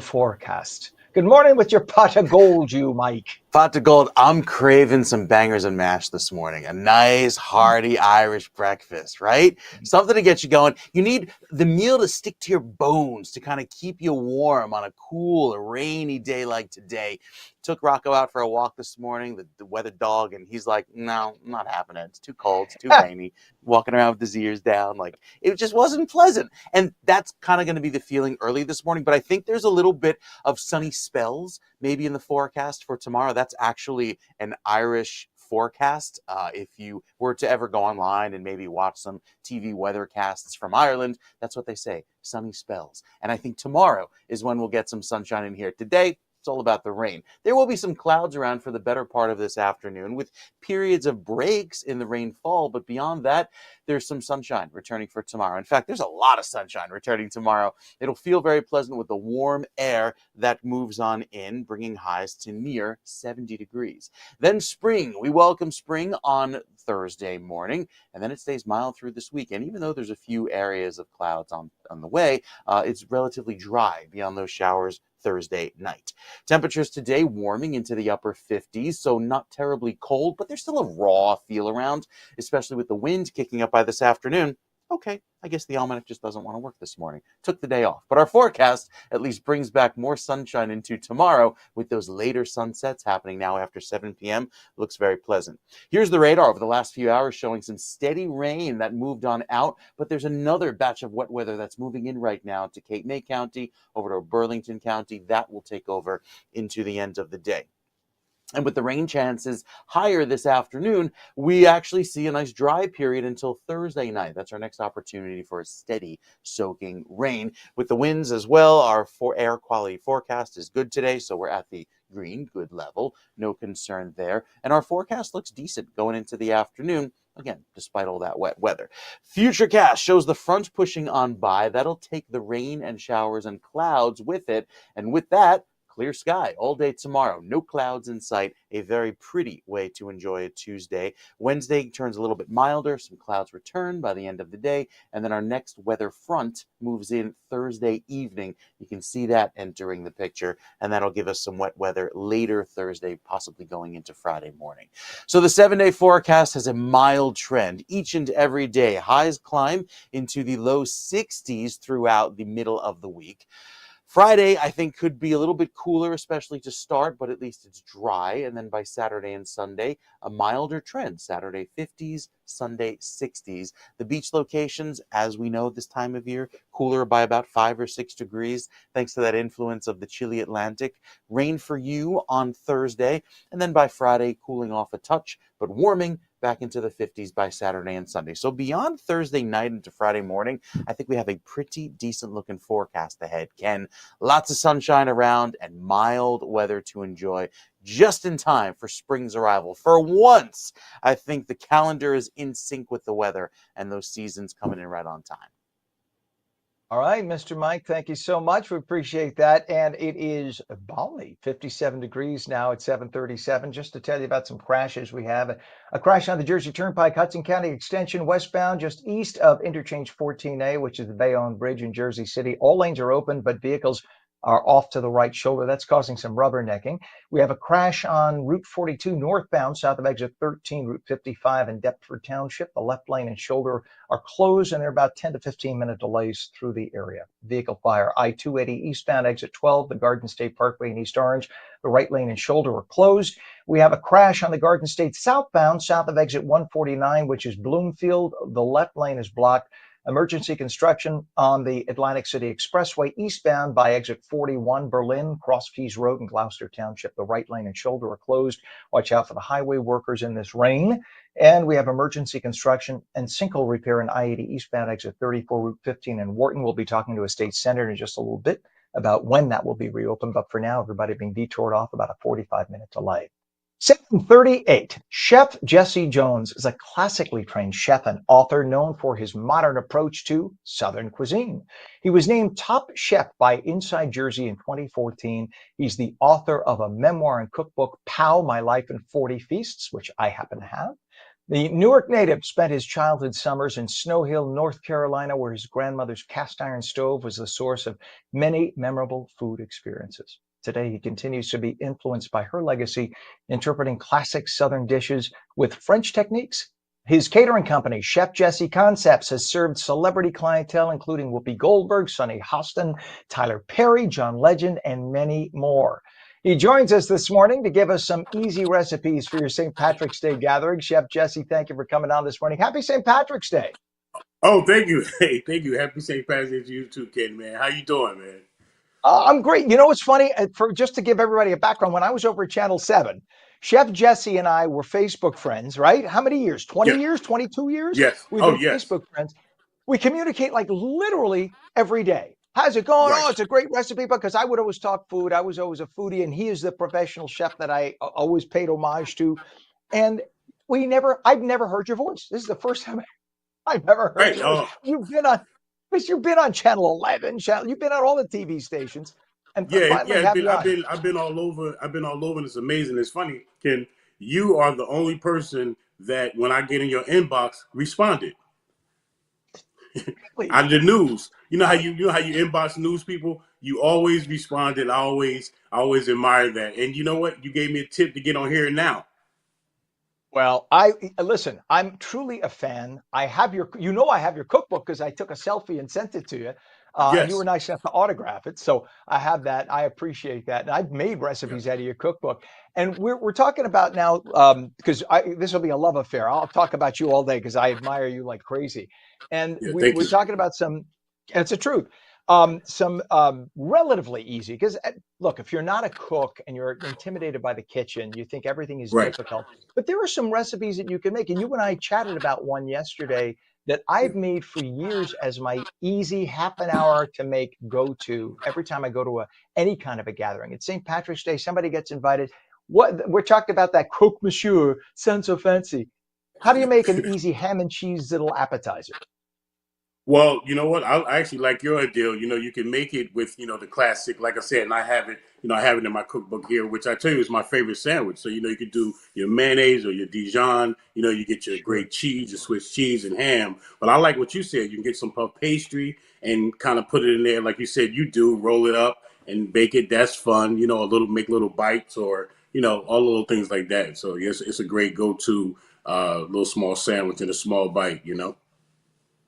forecast. Good morning with your pot of gold, you, Mike. Pot of gold. I'm craving some bangers and mash this morning. A nice, hearty Irish breakfast, right? Something to get you going. You need the meal to stick to your bones, to kind of keep you warm on a cool, rainy day like today. Took Rocco out for a walk this morning, the weather dog, and he's like, no, not happening. It's too cold. It's too rainy. Walking around with his ears down. Like, it just wasn't pleasant. And that's kind of going to be the feeling early this morning. But I think there's a little bit of sunny spells maybe in the forecast for tomorrow. That's actually an Irish forecast. If you were to ever go online and maybe watch some TV weathercasts from Ireland, that's what they say, sunny spells. And I think tomorrow is when we'll get some sunshine in here. Today, It's all about the rain. There will be some clouds around for the better part of this afternoon with periods of breaks in the rainfall, but beyond that, there's some sunshine returning for tomorrow. In fact, there's a lot of sunshine returning tomorrow. It'll feel very pleasant with the warm air that moves on in, bringing highs to near 70 degrees. Then spring. We welcome spring on Thursday morning, and then it stays mild through this weekend. Even though there's a few areas of clouds on the way, it's relatively dry beyond those showers Thursday night. Temperatures today warming into the upper 50s, so not terribly cold, but there's still a raw feel around, especially with the wind kicking up by this afternoon. Okay, I guess the almanac just doesn't want to work this morning. Took the day off. But our forecast at least brings back more sunshine into tomorrow with those later sunsets happening now after 7 p.m. Looks very pleasant. Here's the radar over the last few hours showing some steady rain that moved on out, but there's another batch of wet weather that's moving in right now to Cape May County, over to Burlington County. That will take over into the end of the day. And with the rain chances higher this afternoon, we actually see a nice dry period until Thursday night. That's our next opportunity for a steady soaking rain. With the winds as well, our air quality forecast is good today, so we're at the green, good level. No concern there. And our forecast looks decent going into the afternoon. Again, despite all that wet weather. Futurecast shows the front pushing on by. That'll take the rain and showers and clouds with it. And with that, clear sky all day tomorrow. No clouds in sight. A very pretty way to enjoy a Tuesday. Wednesday turns a little bit milder. Some clouds return by the end of the day. And then our next weather front moves in Thursday evening. You can see that entering the picture. And that'll give us some wet weather later Thursday, possibly going into Friday morning. So the 7-day forecast has a mild trend each and every day. Highs climb into the low 60s throughout the middle of the week. Friday, I think, could be a little bit cooler, especially to start, but at least it's dry. And then by Saturday and Sunday, a milder trend. Saturday 50s, Sunday 60s. The beach locations, as we know this time of year, cooler by about 5 or 6 degrees, thanks to that influence of the chilly Atlantic. Rain for you on Thursday, and then by Friday, cooling off a touch, but warming back into the 50s by Saturday and Sunday. So beyond Thursday night into Friday morning, I think we have a pretty decent looking forecast ahead, Ken. Lots of sunshine around and mild weather to enjoy just in time for spring's arrival. For once, I think the calendar is in sync with the weather and those seasons coming in right on time. All right, Mr. Mike, thank you so much. We appreciate that. And it is balmy, 57 degrees now at 7:37. Just to tell you about some crashes, we have a crash on the Jersey Turnpike, Hudson County Extension westbound, just east of Interchange 14A, which is the Bayonne Bridge in Jersey City. All lanes are open, but vehicles are off to the right shoulder. That's causing some rubbernecking. We have a crash on Route 42 northbound, south of exit 13, Route 55 in Deptford Township. The left lane and shoulder are closed, and there are about 10 to 15-minute delays through the area. Vehicle fire, I-280 eastbound, exit 12, the Garden State Parkway in East Orange. The right lane and shoulder are closed. We have a crash on the Garden State southbound, south of exit 149, which is Bloomfield. The left lane is blocked. Emergency construction on the Atlantic City Expressway eastbound by exit 41 Berlin, Cross Keys Road in Gloucester Township. The right lane and shoulder are closed. Watch out for the highway workers in this rain. And we have emergency construction and sinkhole repair in I-80 eastbound exit 34 Route 15 in Wharton. We'll be talking to a state senator in just a little bit about when that will be reopened. But for now, everybody being detoured off, about a 45-minute delay. 738. Chef Jesse Jones is a classically trained chef and author known for his modern approach to Southern cuisine. He was named top chef by Inside Jersey in 2014. He's the author of a memoir and cookbook, Pow, My Life in 40 Feasts, which I happen to have. The Newark native spent his childhood summers in Snow Hill, North Carolina, where his grandmother's cast iron stove was the source of many memorable food experiences. Today, he continues to be influenced by her legacy, interpreting classic Southern dishes with French techniques. His catering company, Chef Jesse Concepts, has served celebrity clientele, including Whoopi Goldberg, Sonny Hostin, Tyler Perry, John Legend, and many more. He joins us this morning to give us some easy recipes for your St. Patrick's Day gathering. Chef Jesse, thank you for coming on this morning. Happy St. Patrick's Day. Oh, thank you. Hey, thank you. Happy St. Patrick's Day to you too, Ken, man. How you doing, man? I'm great. You know what's funny? For just to give everybody a background, when I was over at Channel 7, Chef Jesse and I were Facebook friends, right? How many years? 20 Yeah. years? 22 years? Yes. We've Oh, been yes. Facebook friends. We communicate like literally every day. how's it going? Right. Oh, it's a great recipe, because I would always talk food. I was always a foodie, and he is the professional chef that I always paid homage to. And I've never heard your voice. This is the first time I've ever heard Right. your voice. You've been on Channel 11, you've been on all the TV stations, and Yeah, finally yeah. It's have been you on. I've been all over. I've been all over, and it's amazing. It's funny, Ken. You are the only person that when I get in your inbox responded. Really? Out of the news. Wow. You know how you inbox news people? You always responded. I always admire that. And you know what? You gave me a tip to get on here now. Well, I listen. I'm truly a fan. I have I have your cookbook because I took a selfie and sent it to you, and you were Yes. nice enough to autograph it. So I have that. I appreciate that, and I've made Yeah. recipes out of your cookbook. And we're talking about now, because this will be a love affair. I'll talk about you all day because I admire you like crazy. And Yeah. Thank we're you. talking about some. And it's the truth. Some relatively easy, because look, if you're not a cook and you're intimidated by the kitchen, you think everything is Right. difficult. But there are some recipes that you can make. And you and I chatted about one yesterday that Yeah. I've made for years as my easy half an hour to make go to every time I go to any kind of a gathering. It's St. Patrick's Day, somebody gets invited. What we're talking about, that croque monsieur, sounds so fancy. How do you make an easy ham and cheese little appetizer? Well, you know what? I actually like your ideal. You can make it with, the classic, like I said, and I have it, I have it in my cookbook here, which I tell you is my favorite sandwich. So, you could do your mayonnaise or your Dijon, you get your Sure. great cheese, your Swiss cheese and ham. But I like what you said. You can get some puff pastry and kind of put it in there, like you said, you do, roll it up and bake it. That's fun, make little bites or, all little things like that. So, yes, it's a great go to little small sandwich and a small bite.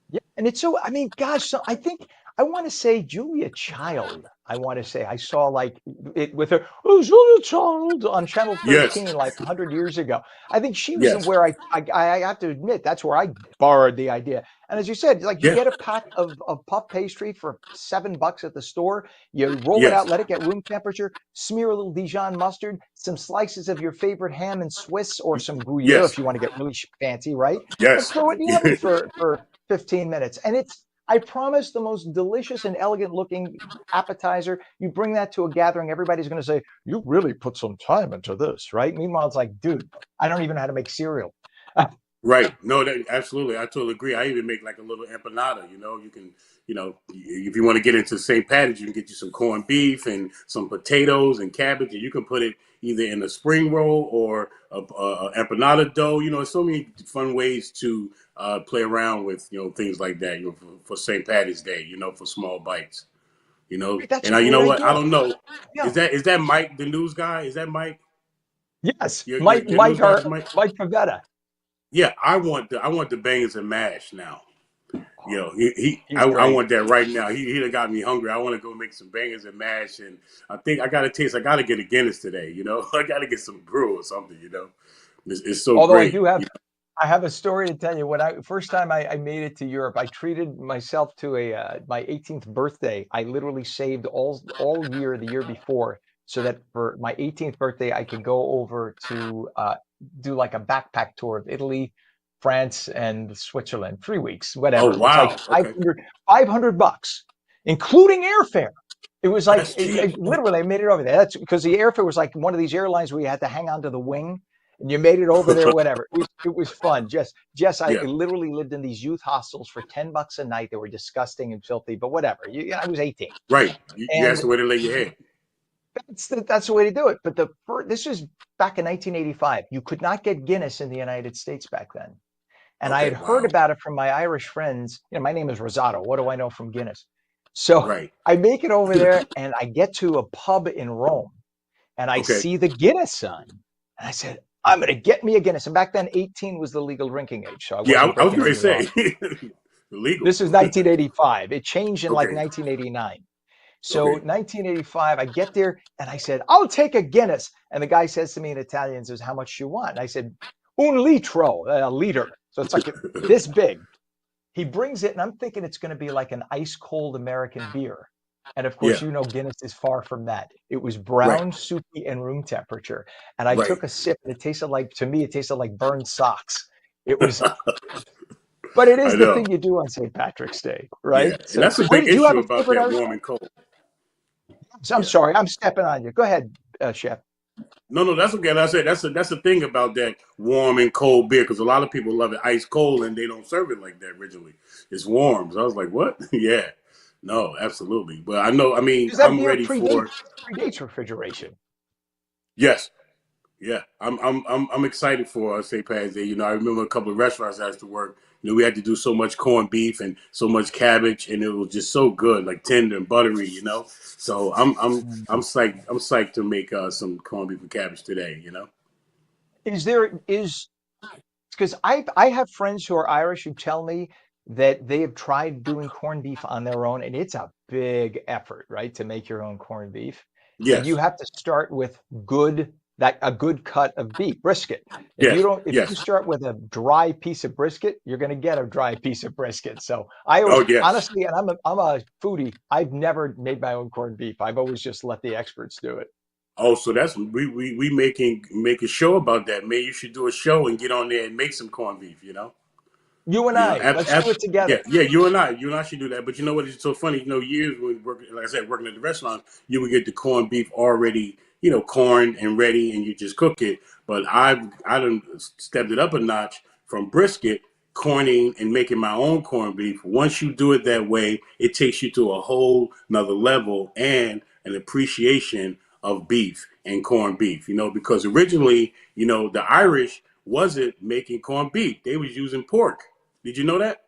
Yeah, and it's so, I mean, gosh, so I think I want to say Julia Child. I want to say I saw like it with her, oh, Julia Child on Channel Yes, 13 like 100 years ago. I think she was yes. where I have to admit that's where I borrowed the idea. And as you said, like you Yeah. get a pack of puff pastry for $7 at the store. You roll it out, Yes. let it get room temperature, smear a little Dijon mustard, some slices of your favorite ham and Swiss, or some Gruyere if Yes. you want to get really fancy, right? And Yes. throw it in the oven for 15 minutes. And it's, I promise, the most delicious and elegant looking appetizer. You bring that to a gathering, everybody's going to say, you really put some time into this, right? Meanwhile, it's like, dude, I don't even know how to make cereal. Right. No, that absolutely. I totally agree. I even make like a little empanada. You can, if you want to get into St. Patty's, you can get you some corned beef and some potatoes and cabbage, and you can put it either in a spring roll or a empanada dough. There's so many fun ways to play around with, things like that. For St. Patty's Day. For small bites. That's a And you great know what? I idea. don't know. Yeah. Is that Mike, the news guy? Is that Mike? Yes. Your news guy is Mike? Mike Pavetta. Yeah, I want the bangers and mash now. Oh, I he's great. want that right now. He done got me hungry. I want to go make some bangers and mash, and I think I got to taste. I got to get a Guinness today. I got to get some brew or something. It's so Although great. I have a story to tell you. When I first time I made it to Europe, I treated myself to a my 18th birthday. I literally saved all year the year before so that for my 18th birthday I could go over to do like a backpack tour of Italy, France, and Switzerland. 3 weeks, Oh whatever. It's like wow. Okay, 500 bucks, including airfare. It was like that's cheap. literally I made it over there. That's because the airfare was like one of these airlines where you had to hang on to the wing and you made it over there, whatever. It was fun. Jess, I Yeah. literally lived in these youth hostels for $10 a night. They were disgusting and filthy, but whatever. I was 18, Right. You asked and the way to lay your head. that's the way to do it. But this is back in 1985. You could not get Guinness in the United States back then, and I Okay. had heard Wow. about it from my Irish friends. My name is Rosato. What do I know from Guinness? So Right. I make it over there, and I get to a pub in Rome, and I Okay. see the Guinness sign. And I said, I'm going to get me a Guinness. And back then, 18 was the legal drinking age. So I Yeah, wasn't I was breaking going to any laws. say illegal. This is 1985. It changed in like Okay. 1989. So Okay. 1985, I get there and I said, I'll take a Guinness. And the guy says to me in Italian, says, how much do you want? And I said, un litro, a liter. So it's like this big. He brings it, and I'm thinking it's going to be like an ice cold American beer. And of course, Yeah. Guinness is far from that. It was Right. brown, soupy, and room temperature. And I Right. took a sip, and to me, it tasted like burned socks. It was But it is I the know. thing you do on St. Patrick's Day, Yeah, right? and So, that's a what big do you have issue a about favorite that Irish warm one? and cold. So, I'm Yeah. sorry, I'm stepping on you. Go ahead, Chef. No, no, that's okay. Like I said that's the thing about that warm and cold beer because a lot of people love it ice cold and they don't serve it like that originally. It's warm. So I was like, what? Yeah, no, absolutely. But I know. I mean, Because that I'm beer ready for predates refrigeration. yes. Yeah, I'm excited for St. Pat's Day. You know, I remember a couple of restaurants I used to work. You know, we had to do so much corned beef and so much cabbage, and it was just so good, like tender and buttery. You know, so I'm Mhm. psyched. I'm psyched to make some corned beef and cabbage today. You know. Is because I have friends who are Irish who tell me that they have tried doing corned beef on their own, and it's a big effort, right, to make your own corned beef. And you Yes. have to start with a good cut of beef, brisket. Yes. If you Yes. start with a dry piece of brisket, you're going to get a dry piece of brisket. So I always Oh yes. honestly, and I'm a foodie, I've never made my own corned beef. I've always just let the experts do it. Oh, so that's we make a show about that. Man, you should do a show and get on there and make some corned beef. You know. You and You know, I, let's do it yeah, together. yeah. You and I should do that. But you know what? It's so funny. You know, years when working, like I said, working at the restaurant, you would get the corned beef already, you know, corned and ready, and you just cook it. But I done stepped it up a notch from brisket, corning and making my own corned beef. Once you do it that way, it takes you to a whole nother level and an appreciation of beef and corned beef. You know, because originally, you know, the Irish wasn't making corned beef; they was using pork. Did you know that?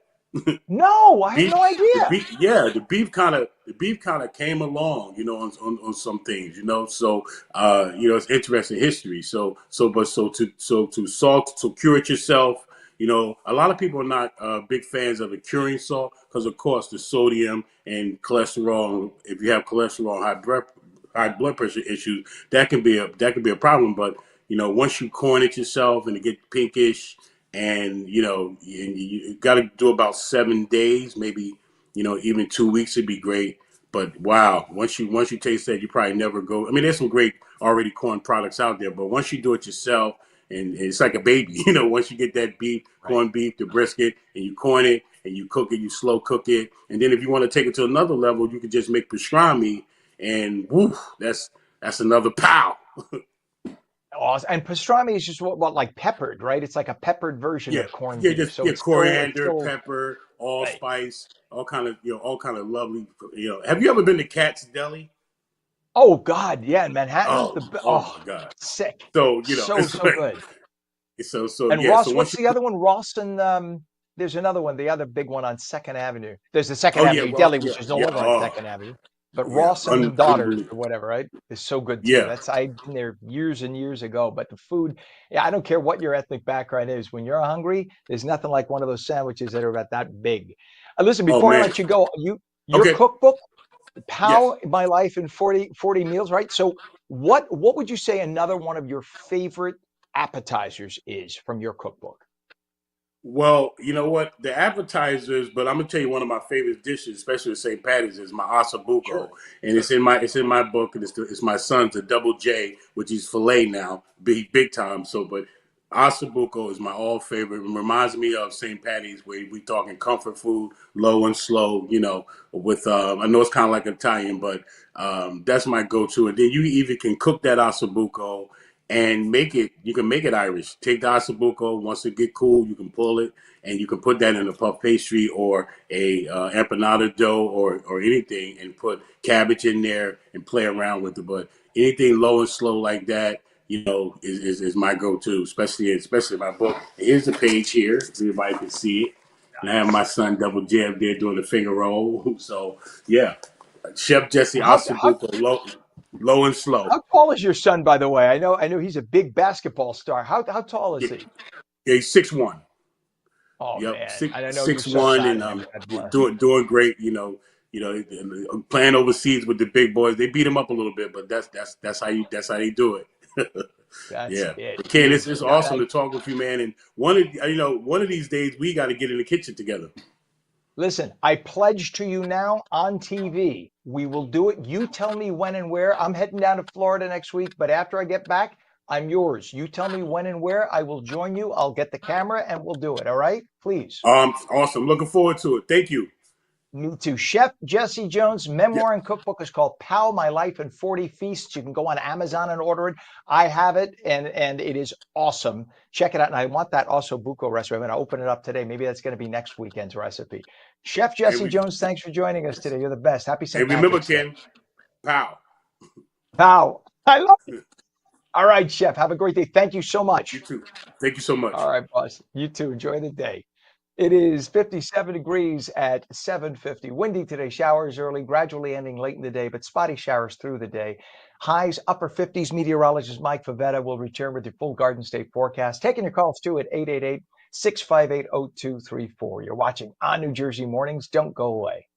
No, I had Beef, no the idea. beef, yeah, the beef kind of came along, you know, on some things, you know. So, you know, it's interesting history. So to salt, so cure it yourself. You know, a lot of people are not big fans of the curing salt because, of course, the sodium and cholesterol. If you have cholesterol, high blood pressure issues, that can be a problem. But you know, once you corn it yourself and it get pinkish and you know you got to do about 7 days, maybe you know even 2 weeks would be great. But wow, once you taste that, you probably never go. I mean, there's some great already corn products out there, but once you do it yourself, and it's like a baby, you know. Once you get that beef, Right. corned beef, the brisket, and you corn it and you cook it, you slow cook it, and then if you want to take it to another level, you can just make pastrami, and woo, that's another pow. Awesome. And pastrami is just what like peppered, right? It's like a peppered version Yeah, of corned yeah, beef. just So yeah, it's coriander, still pepper, right. allspice, all kind of all kind of lovely. You know, have you ever been to Cat's Deli? Oh God, yeah, in Manhattan, Oh, oh oh my God. sick. So you know, So it's so like good. so And yeah. So Ross, once what's you the other one? Ross and there's another one, the other big one on Second Avenue. There's the Second oh yeah, Avenue Ross, Deli, yeah, which is no yeah, longer on Second Avenue. But yeah, Ross and Daughters unbelievable. or whatever, right? Is so good too. Yeah. That's I've been there years and years ago. But the food, yeah, I don't care what your ethnic background is. When you're hungry, there's nothing like one of those sandwiches that are about that big. Listen, Oh before I man. let you go, your Okay. cookbook, Yes. How My Life in 40 Meals, right? So what would you say another one of your favorite appetizers is from your cookbook? Well, you know what? The appetizers, but I'm gonna tell you one of my favorite dishes, especially with St. Patty's, is my Sure. ossobuco, and it's in my book, and it's my son's a double J, which is filet now, big time. So, but ossobuco is my all favorite. It reminds me of St. Patty's, where we talking comfort food, low and slow. You know, with I know it's kind of like Italian, but that's my go-to. And then you even can cook that ossobuco and make it. You can make it Irish. Take the ossobuco. Once it get cool, you can pull it and you can put that in a puff pastry or a empanada dough or anything, and put cabbage in there and play around with it. But anything low and slow like that, you know, is my go-to, especially my book. Here's the page here, so everybody can see it. And I have my son Double J up there doing the finger roll. So yeah, Chef Jesse How Ossobuco, low and slow. how tall is your son, by the way? I know he's a big basketball star. How tall is Yeah, he? he's 6'1". Oh Yep, man, six and I know your six son's one, out and of there. God yeah, bless. doing great. You know, playing overseas with the big boys. They beat him up a little bit, but that's how you do it. That's Yeah, it. but Ken, He, it's yeah, awesome to talk with you, man. And one of these days we got to get in the kitchen together. listen, I pledge to you now on TV. We will do it. You tell me when and where. I'm heading down to Florida next week, but after I get back, I'm yours. You tell me when and where. I will join you. I'll get the camera and we'll do it. All right? Please. Awesome. Looking forward to it. Thank you. Me too. Chef Jesse Jones' Yeah. memoir and cookbook is called Pow, My Life in 40 Feasts. You can go on Amazon and order it. I have it, and it is awesome. Check it out. And I want that also buco recipe. I'm going to open it up today. Maybe that's going to be next weekend's recipe. Chef Jesse Jones, thanks for joining us today. You're the best. Happy St. And remember, Patrick's Day. Ken, pow. Pow. I love it. All right, Chef. Have a great day. Thank you so much. You too. Thank you so much. All right, boss. You too. Enjoy the day. It is 57 degrees at 7:50. Windy today. Showers early, gradually ending late in the day, but spotty showers through the day. Highs upper 50s. Meteorologist Mike Favetta will return with your full Garden State forecast. Taking your calls too at 888-658-0234. You're watching On New Jersey Mornings. Don't go away.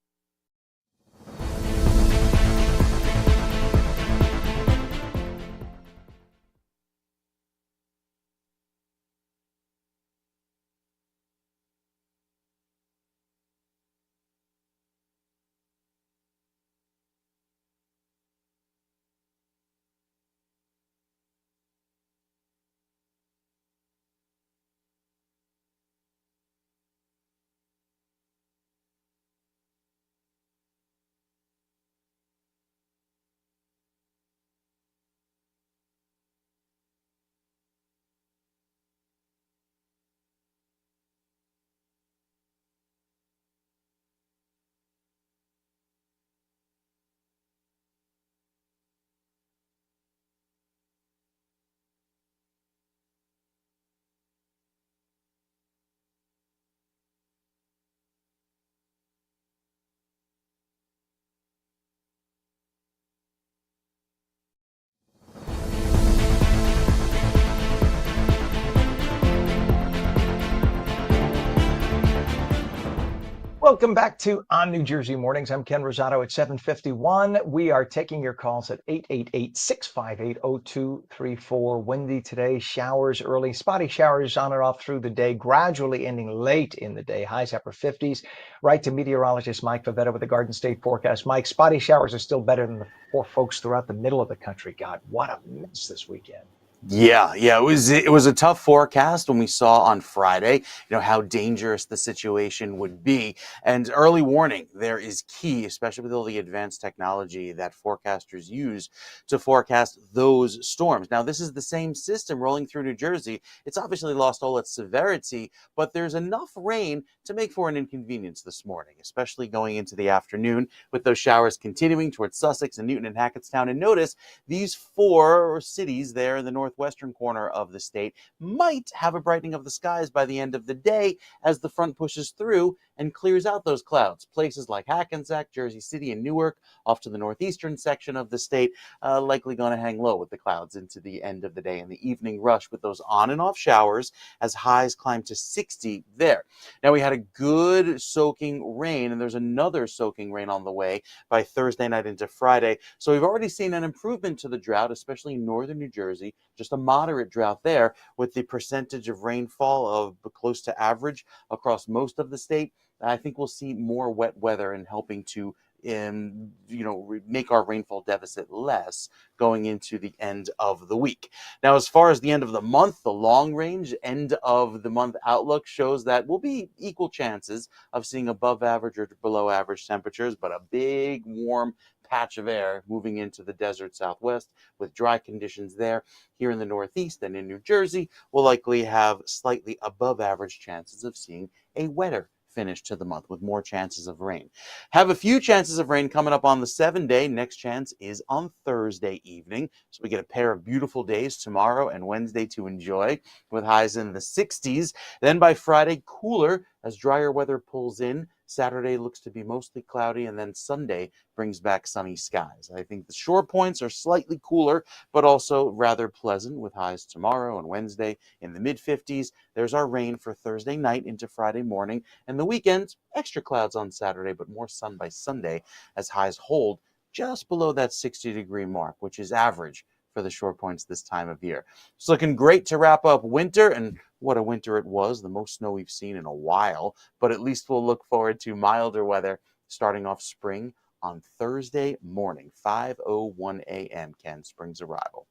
Welcome back to On New Jersey Mornings. I'm Ken Rosato at 7:51. We are taking your calls at 888-658-0234. Windy today, showers early, spotty showers on and off through the day, gradually ending late in the day. Highs upper 50s. Right to meteorologist Mike Favetta with the Garden State forecast. Mike, spotty showers are still better than the poor folks throughout the middle of the country. God, what a mess this weekend. Yeah, it was a tough forecast when we saw on Friday, how dangerous the situation would be. And early warning there is key, especially with all the advanced technology that forecasters use to forecast those storms. Now, this is the same system rolling through New Jersey. It's obviously lost all its severity, but there's enough rain to make for an inconvenience this morning, especially going into the afternoon with those showers continuing towards Sussex and Newton and Hackettstown. And notice these four cities there in the northwestern corner of the state might have a brightening of the skies by the end of the day as the front pushes through and clears out those clouds. Places like Hackensack, Jersey City, and Newark, off to the northeastern section of the state, likely going to hang low with the clouds into the end of the day and the evening rush with those on and off showers as highs climb to 60 there. Now, we had a good soaking rain, and there's another soaking rain on the way by Thursday night into Friday. So we've already seen an improvement to the drought, especially in northern New Jersey, just a moderate drought there with the percentage of rainfall of close to average across most of the state. I think we'll see more wet weather and helping to make our rainfall deficit less going into the end of the week. Now, as far as the end of the month, the long range end of the month outlook shows that we'll be equal chances of seeing above average or below average temperatures, but a big warm patch of air moving into the desert southwest with dry conditions there. Here in the northeast and in New Jersey, we'll likely have slightly above average chances of seeing a wetter finish to the month with more chances of rain. Have a few chances of rain coming up on the 7-day. Next chance is on Thursday evening. So we get a pair of beautiful days tomorrow and Wednesday to enjoy with highs in the 60s. Then by Friday, cooler as drier weather pulls in. Saturday looks to be mostly cloudy, and then Sunday brings back sunny skies. I think the shore points are slightly cooler, but also rather pleasant with highs tomorrow and Wednesday in the mid-50s. There's our rain for Thursday night into Friday morning, and the weekend, extra clouds on Saturday, but more sun by Sunday as highs hold just below that 60-degree mark, which is average for the shore points this time of year. It's looking great to wrap up winter, and what a winter it was, the most snow we've seen in a while, but at least we'll look forward to milder weather starting off spring on Thursday morning, 5:01 a.m., Ken, spring's arrival.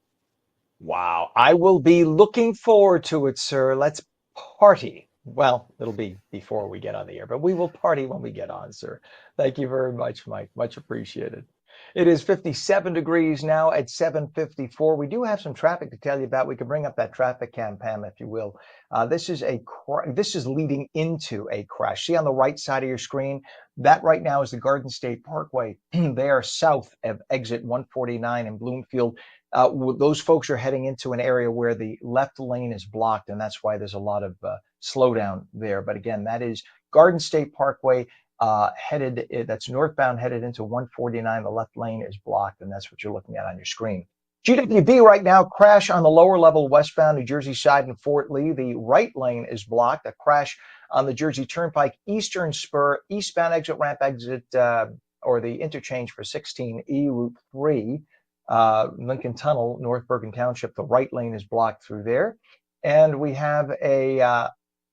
Wow. I will be looking forward to it, sir. Let's party. Well, it'll be before we get on the air, but we will party when we get on, sir. Thank you very much, Mike. Much appreciated. It is 57 degrees now at 7:54. We do have some traffic to tell you about. We can bring up that traffic cam, Pam, if you will. This is leading into a crash. See on the right side of your screen, that right now is the Garden State Parkway. They are south of exit 149 in Bloomfield. Those folks are heading into an area where the left lane is blocked, and that's why there's a lot of slowdown there. But again, that is Garden State Parkway that's northbound headed into 149. The left lane is blocked, and that's what you're looking at on your screen. GWB right now, crash on the lower level westbound New Jersey side in Fort Lee. The right lane is blocked. A crash on the Jersey Turnpike Eastern Spur, eastbound exit ramp exit, or the interchange for 16E Route 3. Lincoln Tunnel, North Bergen Township, the right lane is blocked through there. And we have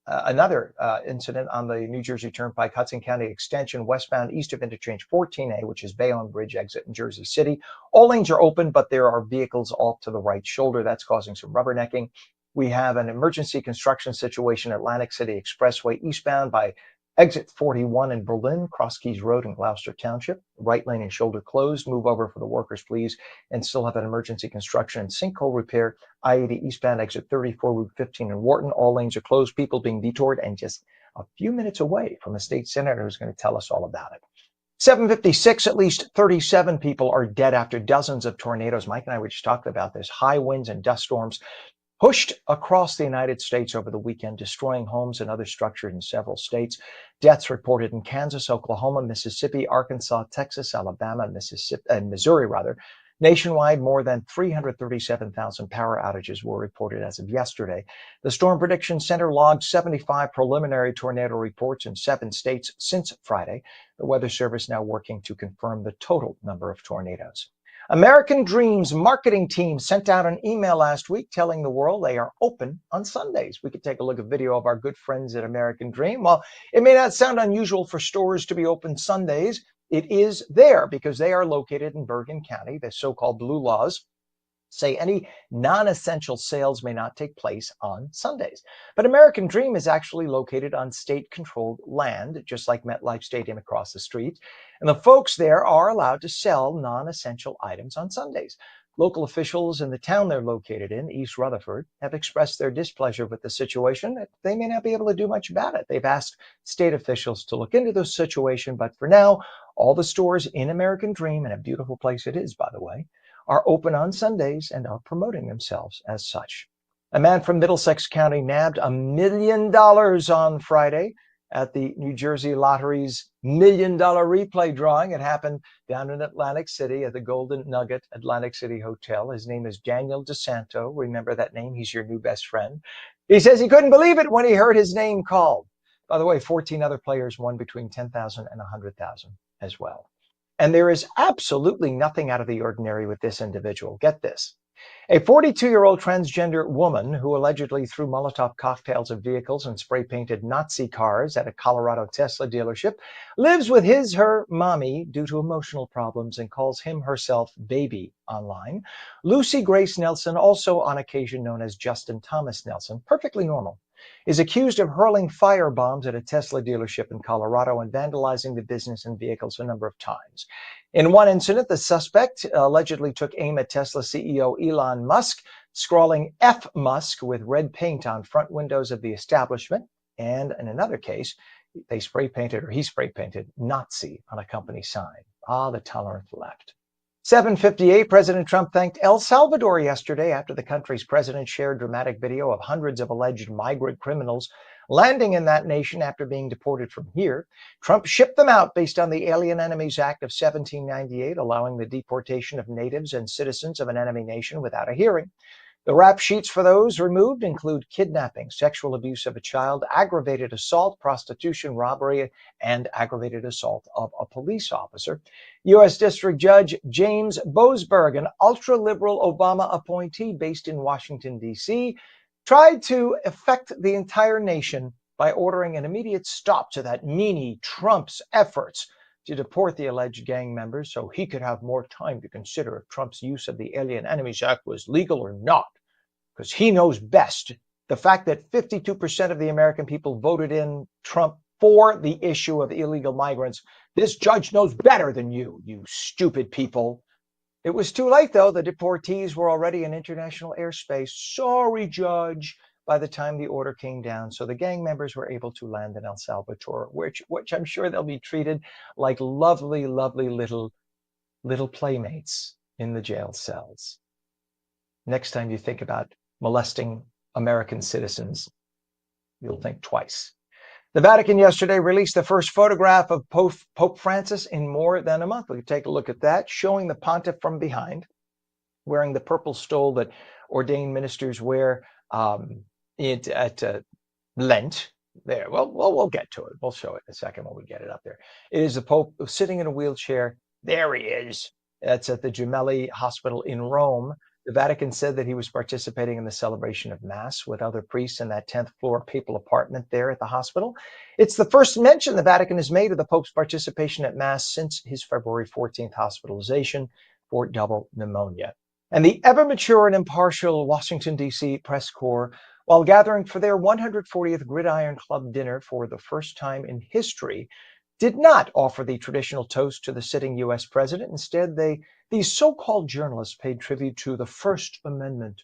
another incident on the New Jersey Turnpike, Hudson County Extension, westbound east of interchange 14A, which is Bayonne Bridge exit in Jersey City. All lanes are open, but there are vehicles off to the right shoulder. That's causing some rubbernecking. We have an emergency construction situation at Atlantic City Expressway eastbound by exit 41 in Berlin, Cross Keys Road in Gloucester Township. Right lane and shoulder closed. Move over for the workers, please. And still have an emergency construction and sinkhole repair. I-80 eastbound exit 34, Route 15 in Wharton. All lanes are closed. People being detoured, and just a few minutes away from a state senator who's going to tell us all about it. 7:56, at least 37 people are dead after dozens of tornadoes. Mike and I were just talking about this. High winds and dust storms pushed across the United States over the weekend, destroying homes and other structures in several states. Deaths reported in Kansas, Oklahoma, Mississippi, Arkansas, Texas, Alabama, Missouri. Nationwide, more than 337,000 power outages were reported as of yesterday. The Storm Prediction Center logged 75 preliminary tornado reports in 7 states since Friday. The Weather Service now working to confirm the total number of tornadoes. American Dream's marketing team sent out an email last week telling the world they are open on Sundays. We could take a look at video of our good friends at American Dream. While it may not sound unusual for stores to be open Sundays, it is there because they are located in Bergen County. The so-called blue laws say any non-essential sales may not take place on Sundays. But American Dream is actually located on state-controlled land, just like MetLife Stadium across the street. And the folks there are allowed to sell non-essential items on Sundays. Local officials in the town they're located in, East Rutherford, have expressed their displeasure with the situation. They may not be able to do much about it. They've asked state officials to look into the situation, but for now, all the stores in American Dream, and a beautiful place it is, by the way, are open on Sundays and are promoting themselves as such. A man from Middlesex County nabbed $1 million on Friday at the New Jersey Lottery's $1 million replay drawing. It happened down in Atlantic City at the Golden Nugget Atlantic City Hotel. His name is Daniel DeSanto. Remember that name? He's your new best friend. He says he couldn't believe it when he heard his name called. By the way, 14 other players won between $10,000 and $100,000 as well. And there is absolutely nothing out of the ordinary with this individual. Get this. A 42-year-old transgender woman who allegedly threw Molotov cocktails at vehicles and spray-painted Nazi cars at a Colorado Tesla dealership lives with her mommy due to emotional problems and calls herself baby online. Lucy Grace Nelson, also on occasion known as Justin Thomas Nelson, perfectly normal, is accused of hurling firebombs at a Tesla dealership in Colorado and vandalizing the business and vehicles a number of times. In one incident, the suspect allegedly took aim at Tesla CEO Elon Musk, scrawling F Musk with red paint on front windows of the establishment. And in another case, he spray painted Nazi on a company sign. Ah, the tolerant left. 7:58, President Trump thanked El Salvador yesterday after the country's president shared dramatic video of hundreds of alleged migrant criminals landing in that nation after being deported from here. Trump shipped them out based on the Alien Enemies Act of 1798, allowing the deportation of natives and citizens of an enemy nation without a hearing. The rap sheets for those removed include kidnapping, sexual abuse of a child, aggravated assault, prostitution, robbery, and aggravated assault of a police officer. U.S. District Judge James Boasberg, an ultra-liberal Obama appointee based in Washington, D.C., tried to affect the entire nation by ordering an immediate stop to that meanie Trump's efforts to deport the alleged gang members so he could have more time to consider if Trump's use of the Alien Enemies Act was legal or not, because he knows best. The fact that 52% of the American people voted in Trump for the issue of illegal migrants, this judge knows better than you stupid people. It was too late, though. The deportees were already in international airspace. Sorry, Judge. By the time the order came down, so the gang members were able to land in El Salvador, which I'm sure they'll be treated like lovely, lovely little playmates in the jail cells. Next time you think about molesting American citizens, you'll think twice. The Vatican yesterday released the first photograph of Pope Francis in more than a month. We can take a look at that, showing the pontiff from behind, wearing the purple stole that ordained ministers wear at Lent. There, well, we'll get to it. We'll show it in a second when we get it up there. It is the Pope sitting in a wheelchair. There he is. That's at the Gemelli Hospital in Rome. The Vatican said that he was participating in the celebration of Mass with other priests in that 10th floor papal apartment there at the hospital. It's the first mention the Vatican has made of the Pope's participation at Mass since his February 14th hospitalization for double pneumonia. And the ever-mature and impartial Washington, D.C. press corps, while gathering for their 140th Gridiron Club dinner for the first time in history, did not offer the traditional toast to the sitting U.S. president. Instead, these so-called journalists paid tribute to the First Amendment.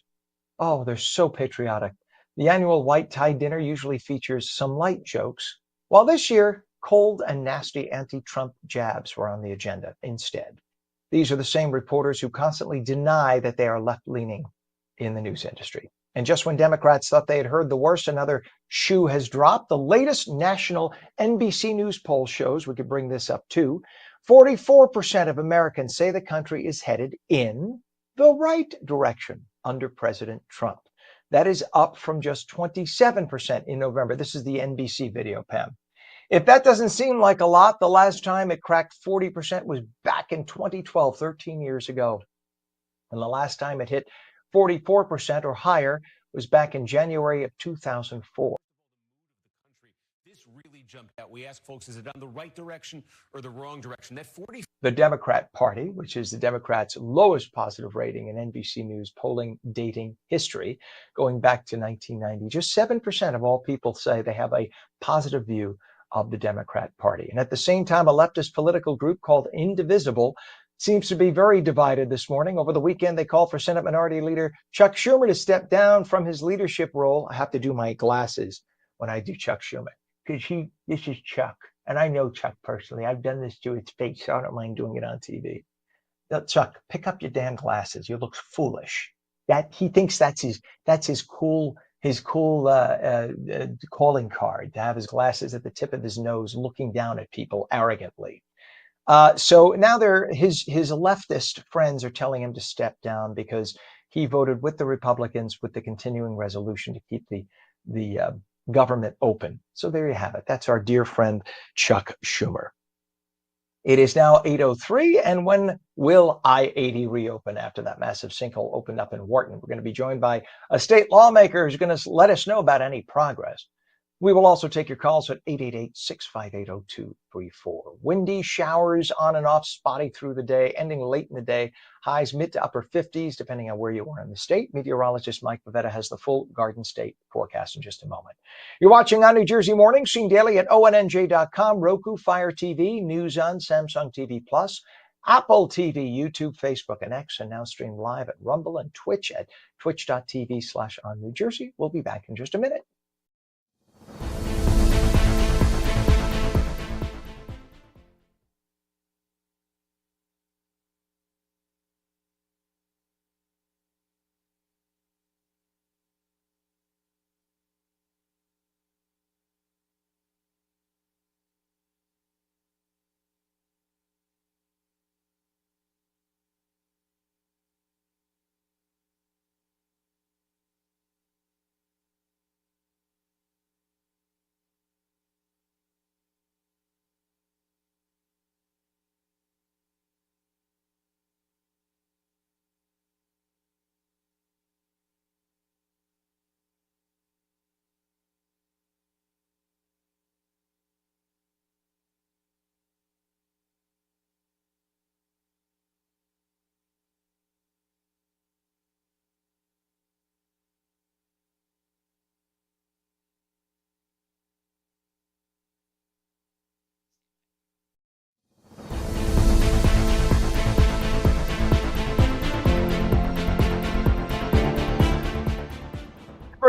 Oh, they're so patriotic. The annual white tie dinner usually features some light jokes, while this year, cold and nasty anti-Trump jabs were on the agenda instead. These are the same reporters who constantly deny that they are left-leaning in the news industry. And just when Democrats thought they had heard the worst, another shoe has dropped. The latest national NBC News poll shows, we could bring this up too, 44% of Americans say the country is headed in the right direction under President Trump. That is up from just 27% in November. This is the NBC video, Pam. If that doesn't seem like a lot, the last time it cracked 40% was back in 2012, 13 years ago. And the last time it hit 44% or higher was back in January of 2004. This really jumped out. We asked folks, is it on the right direction or the wrong direction? The Democrat Party, which is the Democrats' lowest positive rating in NBC News polling dating history, going back to 1990, just 7% of all people say they have a positive view of the Democrat Party. And at the same time, a leftist political group called Indivisible seems to be very divided this morning. Over the weekend, they called for Senate Minority Leader Chuck Schumer to step down from his leadership role. I have to do my glasses when I do Chuck Schumer, because this is Chuck, and I know Chuck personally. I've done this to his face, so I don't mind doing it on TV. Now, Chuck, pick up your damn glasses. You look foolish. That he thinks that's his cool calling card, to have his glasses at the tip of his nose, looking down at people arrogantly. So now his leftist friends are telling him to step down because he voted with the Republicans with the continuing resolution to keep the government open. So there you have it. That's our dear friend Chuck Schumer. It is now 8:03, and when will I-80 reopen after that massive sinkhole opened up in Wharton? We're going to be joined by a state lawmaker who's going to let us know about any progress. We will also take your calls at 888-658-0234. Windy showers on and off, spotty through the day, ending late in the day. Highs mid to upper 50s, depending on where you are in the state. Meteorologist Mike Pavetta has the full Garden State forecast in just a moment. You're watching ONNJ Jersey Mornings, seen daily at ONNJ.com, Roku, Fire TV, News On, Samsung TV Plus, Apple TV, YouTube, Facebook, and X, and now streamed live at Rumble and Twitch at twitch.tv/ONNJ Jersey. We'll be back in just a minute.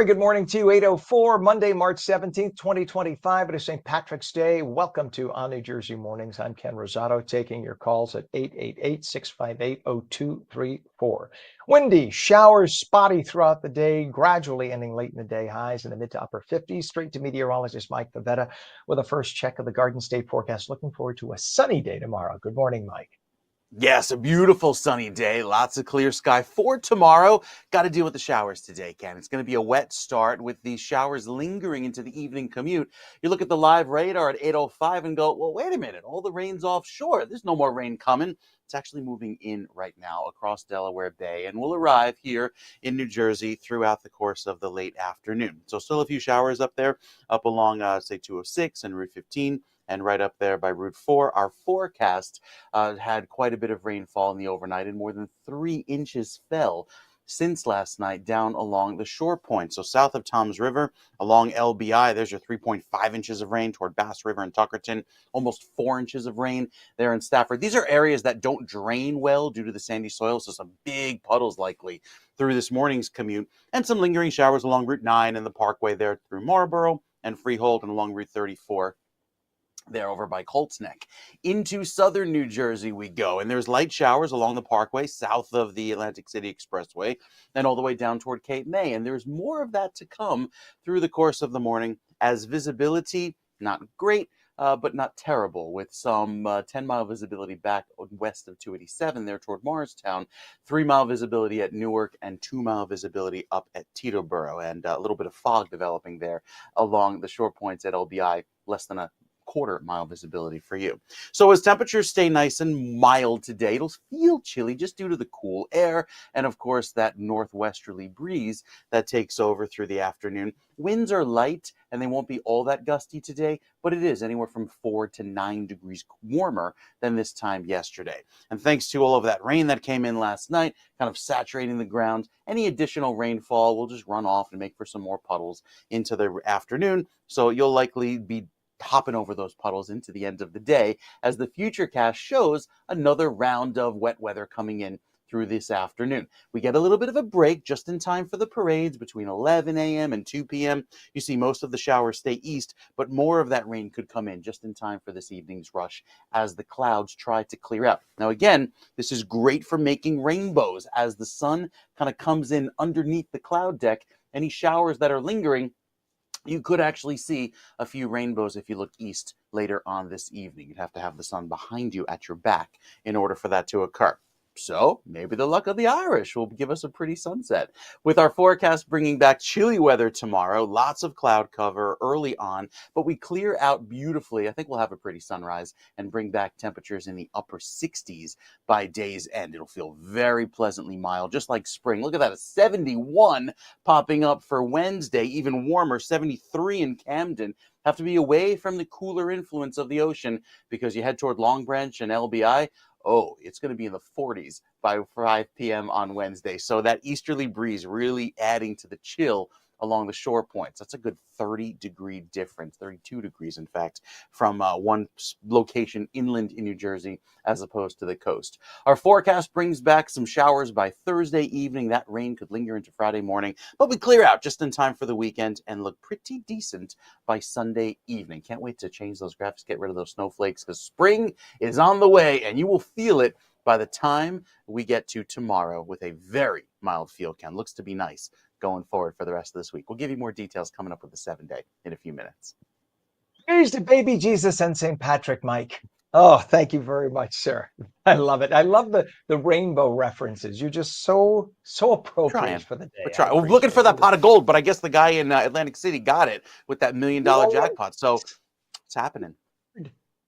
Very good morning to you. 8:04, Monday, March 17th, 2025. It is St. Patrick's Day. Welcome to ONNJ Mornings. I'm Ken Rosato, taking your calls at 888-658-0234. Windy, showers spotty throughout the day, gradually ending late in the day. Highs in the mid to upper 50s. Straight to meteorologist Mike Pavetta with a first check of the Garden State forecast. Looking forward to a sunny day tomorrow. Good morning, Mike. Yes, a beautiful sunny day. Lots of clear sky for tomorrow. Got to deal with the showers today, Ken. It's going to be a wet start with these showers lingering into the evening commute. You look at the live radar at 8:05 and go, well, wait a minute. All the rain's offshore. There's no more rain coming. It's actually moving in right now across Delaware Bay and will arrive here in New Jersey throughout the course of the late afternoon. So still a few showers up there, up along, say, 206 and Route 15. And right up there by Route 4, our forecast had quite a bit of rainfall in the overnight, and more than 3 inches fell since last night down along the shore point. So south of Toms River, along LBI, there's your 3.5 inches of rain toward Bass River and Tuckerton, almost 4 inches of rain there in Stafford. These are areas that don't drain well due to the sandy soil, so some big puddles likely through this morning's commute, and some lingering showers along Route 9 and the Parkway there through Marlboro and Freehold and along Route 34. There over by Colts Neck. Into southern New Jersey we go, and there's light showers along the Parkway south of the Atlantic City Expressway and all the way down toward Cape May, and there's more of that to come through the course of the morning as visibility not great, but not terrible, with some 10-mile visibility back west of 287 there toward Morristown, 3-mile visibility at Newark, and 2-mile visibility up at Teterboro, and a little bit of fog developing there along the shore points at LBI, less than a quarter-mile visibility for you. So as temperatures stay nice and mild today, it'll feel chilly just due to the cool air and, of course, that northwesterly breeze that takes over through the afternoon. Winds are light and they won't be all that gusty today, but it is anywhere from 4 to 9 degrees warmer than this time yesterday. And thanks to all of that rain that came in last night, kind of saturating the ground, any additional rainfall will just run off and make for some more puddles into the afternoon. So you'll likely be hopping over those puddles into the end of the day as the futurecast shows another round of wet weather coming in through this afternoon. We get a little bit of a break just in time for the parades between 11 a.m. and 2 p.m. You see most of the showers stay east, but more of that rain could come in just in time for this evening's rush as the clouds try to clear out. Now again, this is great for making rainbows as the sun kind of comes in underneath the cloud deck. Any showers that are lingering, you could actually see a few rainbows if you look east later on this evening. You'd have to have the sun behind you at your back in order for that to occur. So maybe the luck of the Irish will give us a pretty sunset. With our forecast bringing back chilly weather tomorrow, lots of cloud cover early on, but we clear out beautifully. I think we'll have a pretty sunrise and bring back temperatures in the upper 60s by day's end. It'll feel very pleasantly mild, just like spring. Look at that, a 71 popping up for Wednesday, even warmer, 73 in Camden. Have to be away from the cooler influence of the ocean because you head toward Long Branch and LBI. Oh, it's going to be in the 40s by 5 p.m. on Wednesday. So that easterly breeze really adding to the chill along the shore points. That's a good 30-degree difference, 32 degrees, in fact, from one location inland in New Jersey as opposed to the coast. Our forecast brings back some showers by Thursday evening. That rain could linger into Friday morning, but we clear out just in time for the weekend and look pretty decent by Sunday evening. Can't wait to change those graphics, get rid of those snowflakes, because spring is on the way, and you will feel it by the time we get to tomorrow with a very mild feel count. Looks to be nice going forward for the rest of this week. We'll give you more details coming up with the 7-day in a few minutes. Here's to baby Jesus and St. Patrick, Mike. Oh, thank you very much, sir. I love it. I love the rainbow references. You're just so appropriate for the day. We're trying. We're looking for that pot of gold, but I guess the guy in Atlantic City got it with that $1 million jackpot. So it's happening.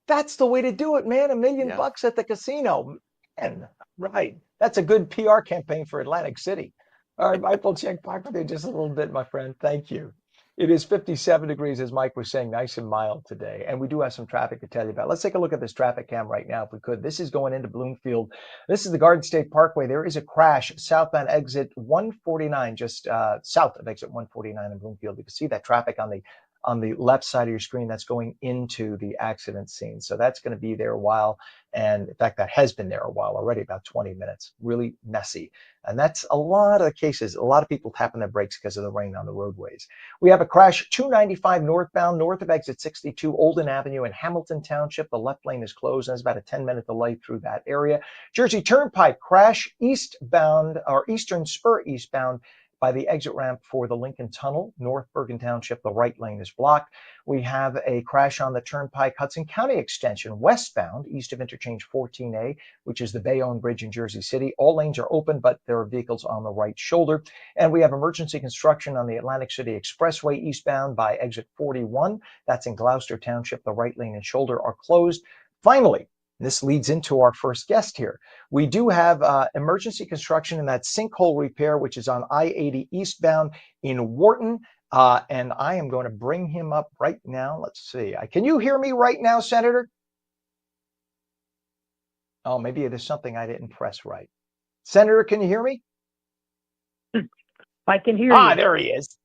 That's the way to do it, man. $1 million at the casino. Man, right. That's a good PR campaign for Atlantic City. All right, Mike, we'll check back with you just a little bit, my friend. Thank you. It is 57 degrees, as Mike was saying, nice and mild today. And we do have some traffic to tell you about. Let's take a look at this traffic cam right now, if we could. This is going into Bloomfield. This is the Garden State Parkway. There is a crash southbound exit 149, just south of exit 149 in Bloomfield. You can see that traffic on the on the left side of your screen that's going into the accident scene. So that's going to be there a while. And in fact, that has been there a while already, about 20 minutes. Really messy. And that's a lot of cases. A lot of people tapping their brakes because of the rain on the roadways. We have a crash 295 northbound, north of exit 62, Olden Avenue in Hamilton Township. The left lane is closed. There's about a 10-minute delay through that area. Jersey Turnpike crash eastbound, or Eastern Spur eastbound, by the exit ramp for the Lincoln Tunnel, North Bergen Township. The right lane is blocked. We have a crash on the Turnpike Hudson County extension westbound, east of interchange 14A, which is the Bayonne Bridge in Jersey City. All lanes are open, but there are vehicles on the right shoulder. And we have emergency construction on the Atlantic City Expressway eastbound by exit 41. That's in Gloucester Township. The right lane and shoulder are closed. Finally, this leads into our first guest here. We do have emergency construction in that sinkhole repair, which is on I-80 eastbound in Wharton. And I am going to bring him up right now. Let's see. Can you hear me right now, Senator? Oh, maybe there's something I didn't press right. Senator, can you hear me? I can hear you. There he is.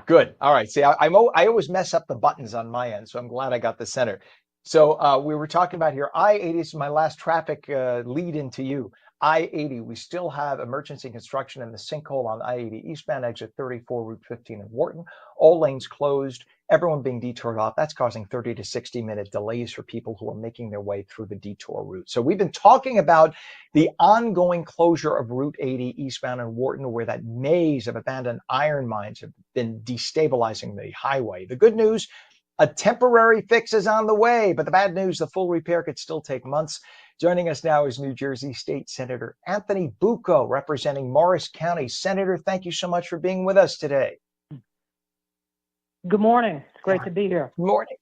Good. All right. See, I always mess up the buttons on my end, so I'm glad I got the center. So we were talking about here, I-80 is my last traffic lead into you. I-80, we still have emergency construction in the sinkhole on I-80 eastbound, exit 34, Route 15 in Wharton. All lanes closed, everyone being detoured off. That's causing 30 to 60-minute delays for people who are making their way through the detour route. So we've been talking about the ongoing closure of Route 80 eastbound in Wharton, where that maze of abandoned iron mines have been destabilizing the highway. The good news, a temporary fix is on the way, but the bad news, the full repair could still take months. Joining us now is New Jersey State Senator Anthony Bucco, representing Morris County. Senator, thank you so much for being with us today. Good morning. It's great to be here. Good morning.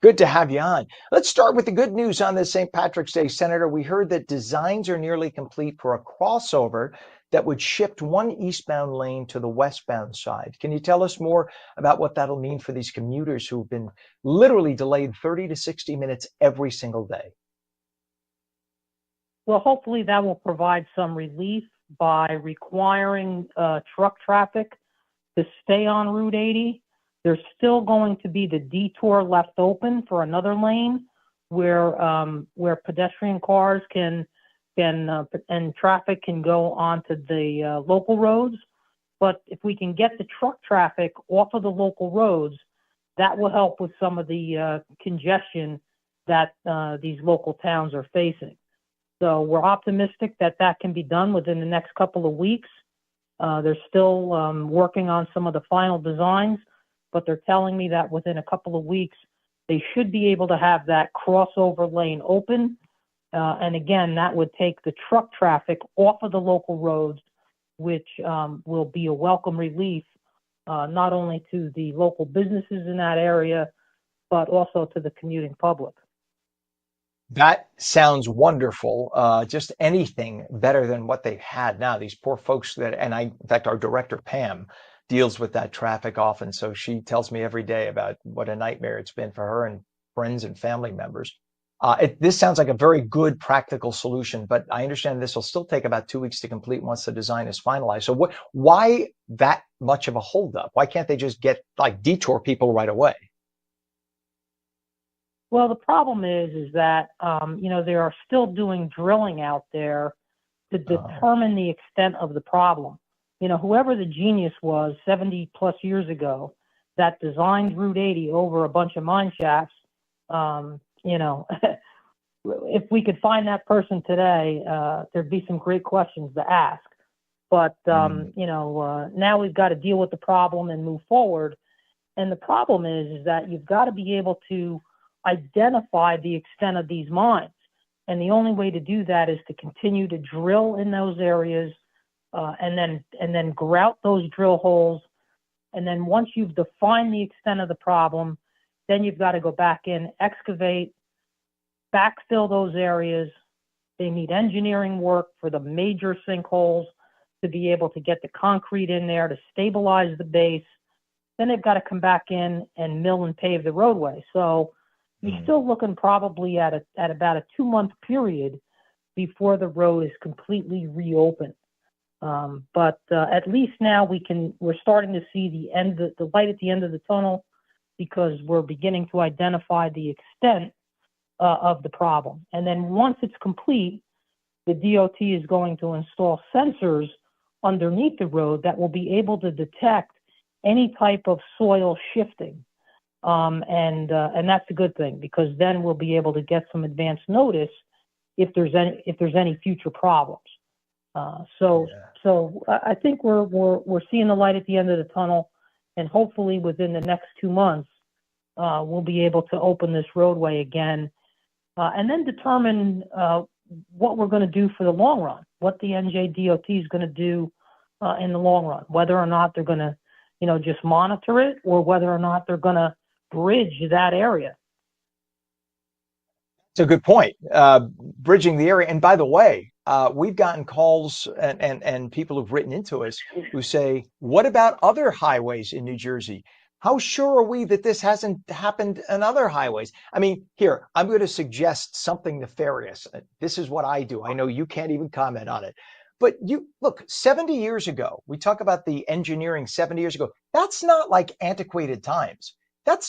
Good to have you on. Let's start with the good news on this St. Patrick's Day, Senator. We heard that designs are nearly complete for a crossover that would shift one eastbound lane to the westbound side. Can you tell us more about what that'll mean for these commuters who've been literally delayed 30 to 60 minutes every single day? Well, hopefully that will provide some relief by requiring truck traffic to stay on Route 80. There's still going to be the detour left open for another lane where pedestrian cars can and traffic can go onto the local roads. But if we can get the truck traffic off of the local roads, that will help with some of the congestion that these local towns are facing. So we're optimistic that that can be done within the next couple of weeks. They're still working on some of the final designs, but they're telling me that within a couple of weeks, they should be able to have that crossover lane open. And again, that would take the truck traffic off of the local roads, which will be a welcome relief, not only to the local businesses in that area, but also to the commuting public. That sounds wonderful. Just anything better than what they've had now. These poor folks in fact, our director, Pam, deals with that traffic often. So she tells me every day about what a nightmare it's been for her and friends and family members. This sounds like a very good practical solution, but I understand this will still take about 2 weeks to complete once the design is finalized. So why that much of a holdup? Why can't they just detour people right away? Well, the problem is that, they are still doing drilling out there to determine the extent of the problem. Whoever the genius was 70 plus years ago that designed Route 80 over a bunch of mine shafts, if we could find that person today, there'd be some great questions to ask. But, now we've got to deal with the problem and move forward. And the problem is that you've got to be able to identify the extent of these mines. And the only way to do that is to continue to drill in those areas and then grout those drill holes. And then once you've defined the extent of the problem, then you've got to go back in, excavate, backfill those areas. They need engineering work for the major sinkholes to be able to get the concrete in there to stabilize the base. Then they've got to come back in and mill and pave the roadway. So you're still looking probably at about a 2-month period before the road is completely reopened. But at least now we're starting to see the light at the end of the tunnel. because we're beginning to identify the extent of the problem. And then once it's complete, the DOT is going to install sensors underneath the road that will be able to detect any type of soil shifting. And that's a good thing, because then we'll be able to get some advance notice if there's any future problems. So I think we're seeing the light at the end of the tunnel, and hopefully within the next 2 months, we'll be able to open this roadway again, and then determine what we're going to do for the long run, what the NJ DOT is going to do in the long run, whether or not they're going to, just monitor it, or whether or not they're going to bridge that area. It's a good point. Bridging the area. And by the way, we've gotten calls and people who've written into us who say, what about other highways in New Jersey? How sure are we that this hasn't happened on other highways? I mean, here, I'm going to suggest something nefarious. This is what I do. I know you can't even comment on it. But you look, 70 years ago, we talk about the engineering 70 years ago. That's not like antiquated times.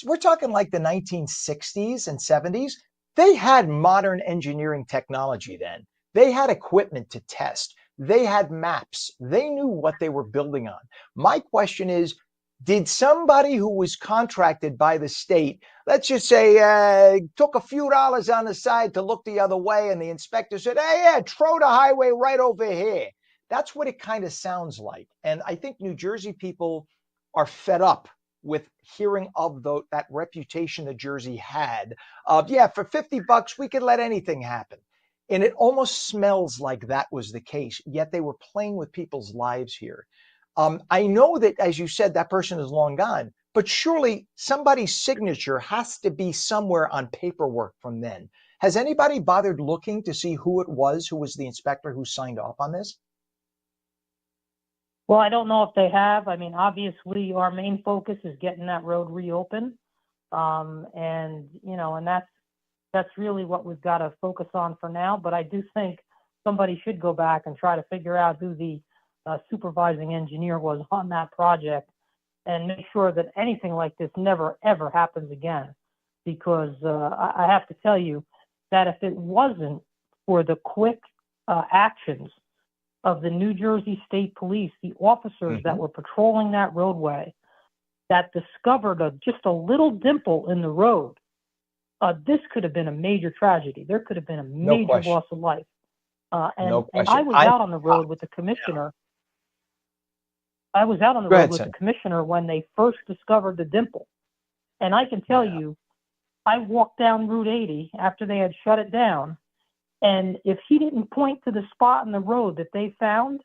We're talking like the 1960s and 70s. They had modern engineering technology then. They had equipment to test. They had maps. They knew what they were building on. My question is, did somebody who was contracted by the state, let's just say, took a few dollars on the side to look the other way, and the inspector said, hey, yeah, throw the highway right over here? That's what it kind of sounds like. And I think New Jersey people are fed up with hearing of that reputation that Jersey had of, yeah, for $50, we could let anything happen. And it almost smells like that was the case, yet they were playing with people's lives here. I know that, as you said, that person is long gone, but surely somebody's signature has to be somewhere on paperwork from then. Has anybody bothered looking to see who it was who was the inspector who signed off on this? Well, I don't know if they have. I mean, obviously, our main focus is getting that road reopened, and that's really what we've got to focus on for now. But I do think somebody should go back and try to figure out who the supervising engineer was on that project, and make sure that anything like this never ever happens again. Because I have to tell you that if it wasn't for the quick actions of the New Jersey State Police, the officers that were patrolling that roadway, that discovered just a little dimple in the road, this could have been a major tragedy. There could have been a major loss of life. And I was out on the road with the commissioner. I was out on the road with the commissioner when they first discovered the dimple. And I can tell you, I walked down Route 80 after they had shut it down. And if he didn't point to the spot in the road that they found,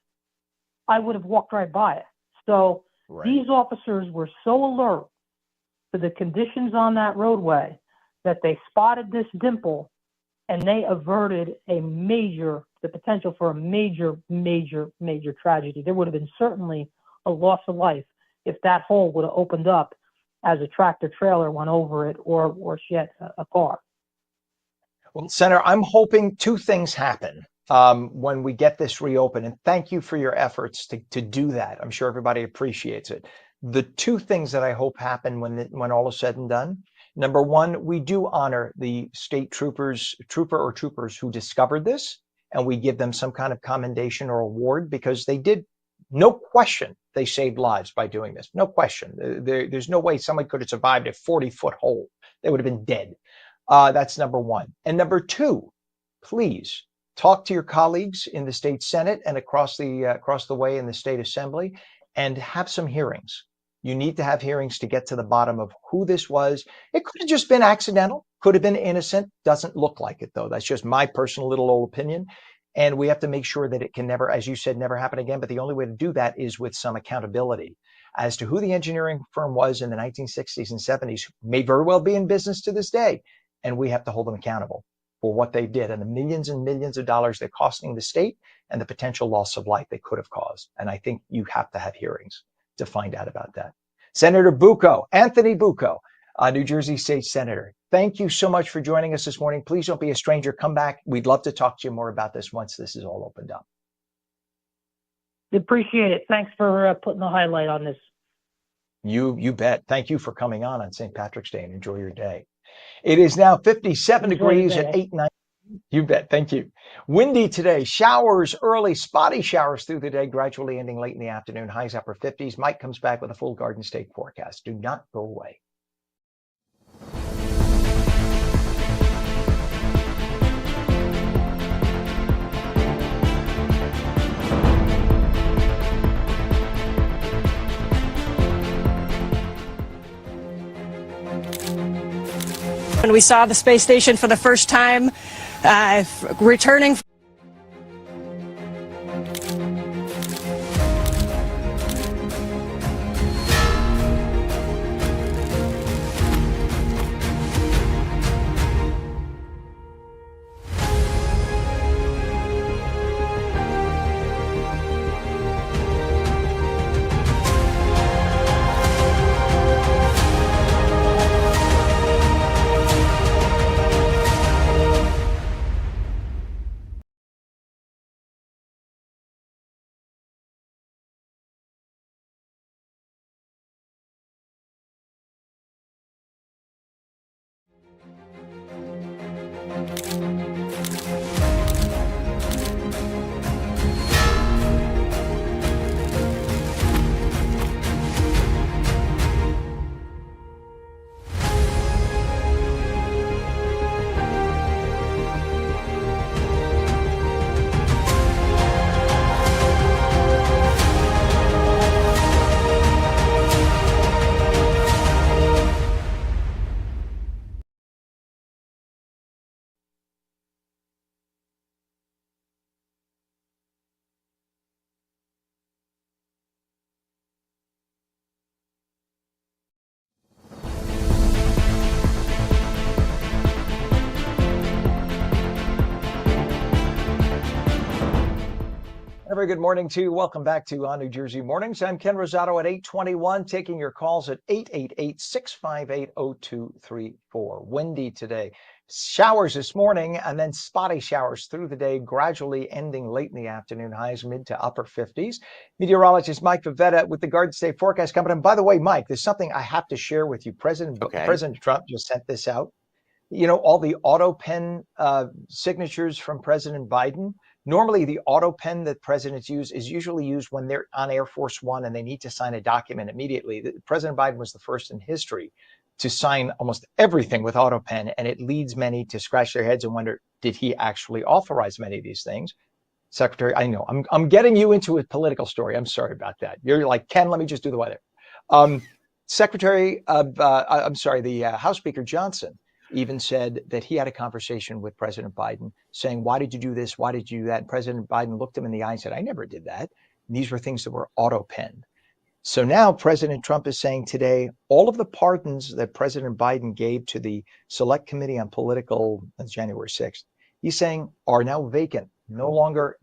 I would have walked right by it. So these officers were so alert to the conditions on that roadway that they spotted this dimple, and they averted the potential for a major, major, major tragedy. There would have been certainly a loss of life if that hole would have opened up as a tractor trailer went over it, or hit a car. Well, Senator, I'm hoping two things happen when we get this reopened. And thank you for your efforts to do that. I'm sure everybody appreciates it. The two things that I hope happen when all is said and done. Number one, we do honor the state trooper or troopers who discovered this, and we give them some kind of commendation or award, because they did, no question, they saved lives by doing this. No question. There's no way somebody could have survived a 40-foot hole. They would have been dead. That's number one. And number two, please talk to your colleagues in the state Senate and across the way in the state Assembly, and have some hearings. You need to have hearings to get to the bottom of who this was. It could have just been accidental, could have been innocent. Doesn't look like it, though. That's just my personal little old opinion. And we have to make sure that it can never, as you said, never happen again. But the only way to do that is with some accountability as to who the engineering firm was in the 1960s and 70s, may very well be in business to this day. And we have to hold them accountable for what they did and the millions and millions of dollars they're costing the state, and the potential loss of life they could have caused. And I think you have to have hearings to find out about that. Senator Bucco, Anthony Bucco, New Jersey State Senator, thank you so much for joining us this morning. Please don't be a stranger. Come back. We'd love to talk to you more about this once this is all opened up. Appreciate it. Thanks for putting the highlight on this. You bet. Thank you for coming on St. Patrick's Day, and enjoy your day. It is now 57 Enjoy the degrees day. at 8:09. You bet. Thank you. Windy today. Showers early, spotty showers through the day, gradually ending late in the afternoon. Highs upper 50s. Mike comes back with a full Garden State forecast. Do not go away. When we saw the space station for the first time, returning. A very good morning to you. Welcome back to ONNJ Mornings. I'm Ken Rosato at 8:21, taking your calls at 888-658-0234. Windy today. Showers this morning and then spotty showers through the day, gradually ending late in the afternoon. Highs mid to upper 50s. Meteorologist Mike Pavetta with the Garden State forecast coming. And by the way, Mike, there's something I have to share with you. President Trump just sent this out. You know, all the auto pen signatures from President Biden. Normally, the auto pen that presidents use is usually used when they're on Air Force One and they need to sign a document immediately. President Biden was the first in history to sign almost everything with auto pen, and it leads many to scratch their heads and wonder, did he actually authorize many of these things? Secretary, I know I'm getting you into a political story. I'm sorry about that. You're like, Ken, let me just do the weather. The House Speaker Johnson even said that he had a conversation with President Biden saying, why did you do this? Why did you do that? And President Biden looked him in the eye and said, I never did that. And these were things that were auto-penned. So now President Trump is saying today, all of the pardons that President Biden gave to the Select Committee on Political, January 6th, he's saying are now vacant, no longer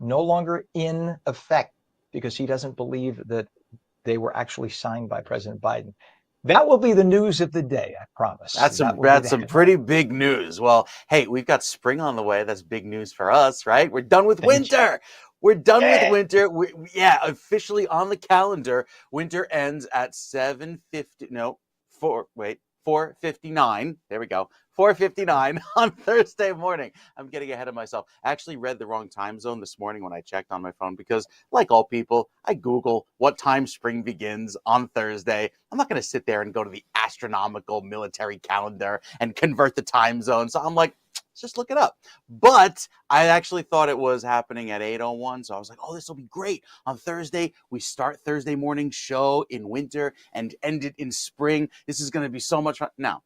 in effect, because he doesn't believe that they were actually signed by President Biden. That will be the news of the day, I promise. That's some pretty big news. Well, hey, we've got spring on the way. That's big news for us, right? We're done with winter. We're done with winter. Officially on the calendar. Winter ends at 4:59. There we go. 4:59 on Thursday morning. I'm getting ahead of myself. I actually read the wrong time zone this morning when I checked on my phone because, like all people, I Google what time spring begins on Thursday. I'm not going to sit there and go to the astronomical military calendar and convert the time zone. So I'm like, let's just look it up. But I actually thought it was happening at 8:01. So I was like, oh, this will be great. On Thursday, we start Thursday morning show in winter and end it in spring. This is going to be so much fun. No,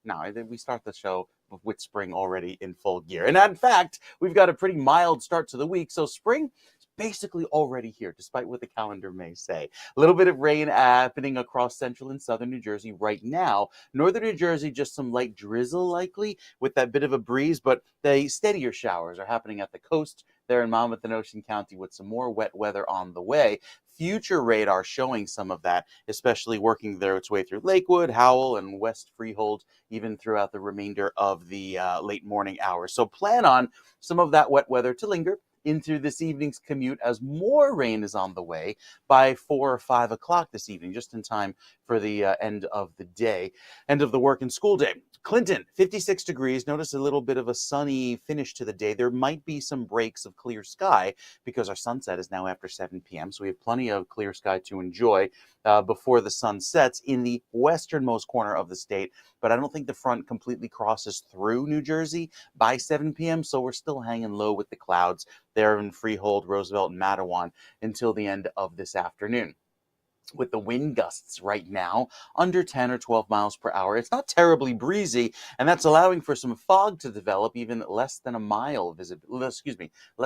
we start the show with spring already in full gear. And in fact, we've got a pretty mild start to the week. So spring is basically already here, despite what the calendar may say. A little bit of rain happening across central and southern New Jersey right now. Northern New Jersey, just some light drizzle likely with that bit of a breeze, but the steadier showers are happening at the coast there in Monmouth and Ocean County with some more wet weather on the way. Future radar showing some of that, especially working its way through Lakewood, Howell, and West Freehold, even throughout the remainder of the late morning hours. So plan on some of that wet weather to linger into this evening's commute as more rain is on the way by 4 or 5 o'clock this evening, just in time for the end of the day, end of the work and school day. Clinton, 56 degrees. Notice a little bit of a sunny finish to the day. There might be some breaks of clear sky because our sunset is now after 7 p.m. So we have plenty of clear sky to enjoy before the sun sets in the westernmost corner of the state. But I don't think the front completely crosses through New Jersey by 7 p.m. So we're still hanging low with the clouds there in Freehold, Roosevelt, and Matawan until the end of this afternoon. With the wind gusts right now under 10 or 12 miles per hour. It's not terribly breezy, and that's allowing for some fog to develop, even less than less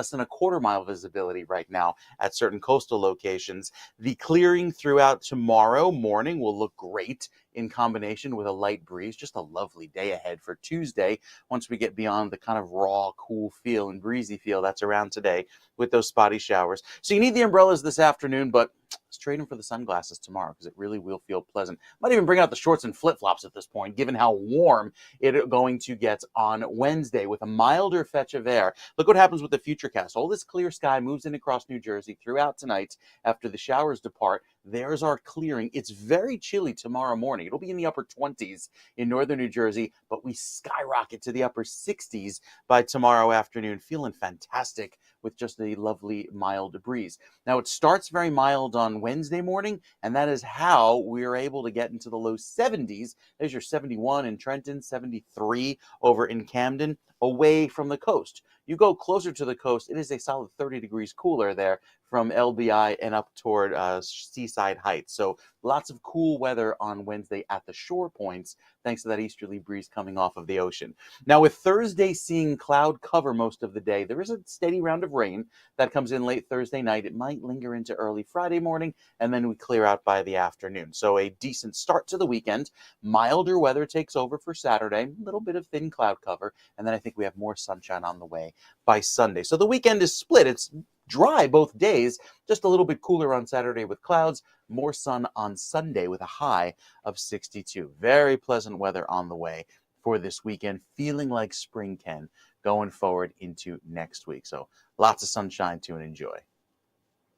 than a quarter mile visibility right now at certain coastal locations. The clearing throughout tomorrow morning will look great in combination with a light breeze. Just a lovely day ahead for Tuesday once we get beyond the kind of raw, cool feel and breezy feel that's around today with those spotty showers. So you need the umbrellas this afternoon, but let's trade them for the sunglasses tomorrow because it really will feel pleasant. Might even bring out the shorts and flip-flops at this point, given how warm it's going to get on Wednesday with a milder fetch of air. Look what happens with the Futurecast. All this clear sky moves in across New Jersey throughout tonight after the showers depart. There's our clearing. It's very chilly tomorrow morning. It'll be in the upper 20s in northern New Jersey, but we skyrocket to the upper 60s by tomorrow afternoon, feeling fantastic with just a lovely mild breeze. Now, it starts very mild on Wednesday morning, and that is how we're able to get into the low 70s. There's your 71 in Trenton, 73 over in Camden, away from the coast. You go closer to the coast, it is a solid 30 degrees cooler there from LBI and up toward Seaside Heights. So lots of cool weather on Wednesday at the shore points, thanks to that easterly breeze coming off of the ocean. Now, with Thursday seeing cloud cover most of the day, there is a steady round of rain that comes in late Thursday night. It might linger into early Friday morning, and then we clear out by the afternoon. So a decent start to the weekend. Milder weather takes over for Saturday, a little bit of thin cloud cover, and then I think we have more sunshine on the way by Sunday. So the weekend is split. It's dry both days, just a little bit cooler on Saturday with clouds, more sun on Sunday with a high of 62. Very pleasant weather on the way for this weekend, feeling like spring, Ken, going forward into next week. So lots of sunshine to enjoy.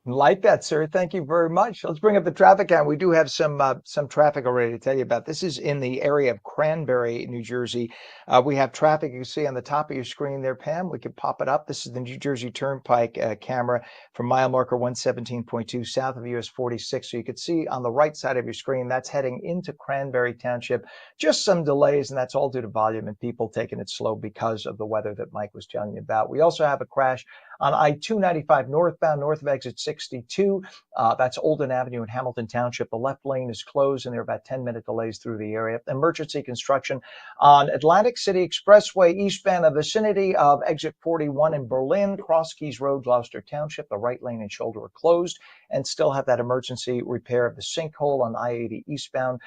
Like that, sir. Thank you very much. Let's bring up the traffic count. We do have some traffic already to tell you about. This is in the area of Cranberry, New Jersey. We have traffic you can see on the top of your screen there, Pam. We can pop it up. This is the New Jersey Turnpike camera from mile marker 117.2 south of US 46. So you can see on the right side of your screen, that's heading into Cranberry Township. Just some delays, and that's all due to volume and people taking it slow because of the weather that Mike was telling you about. We also have a crash on I-295 northbound, north of exit 62. That's Olden Avenue in Hamilton Township. The left lane is closed, and there are about 10-minute delays through the area. Emergency construction on Atlantic City Expressway eastbound, the vicinity of exit 41 in Berlin, Cross Keys Road, Gloucester Township. The right lane and shoulder are closed, and still have that emergency repair of the sinkhole on I-80 eastbound.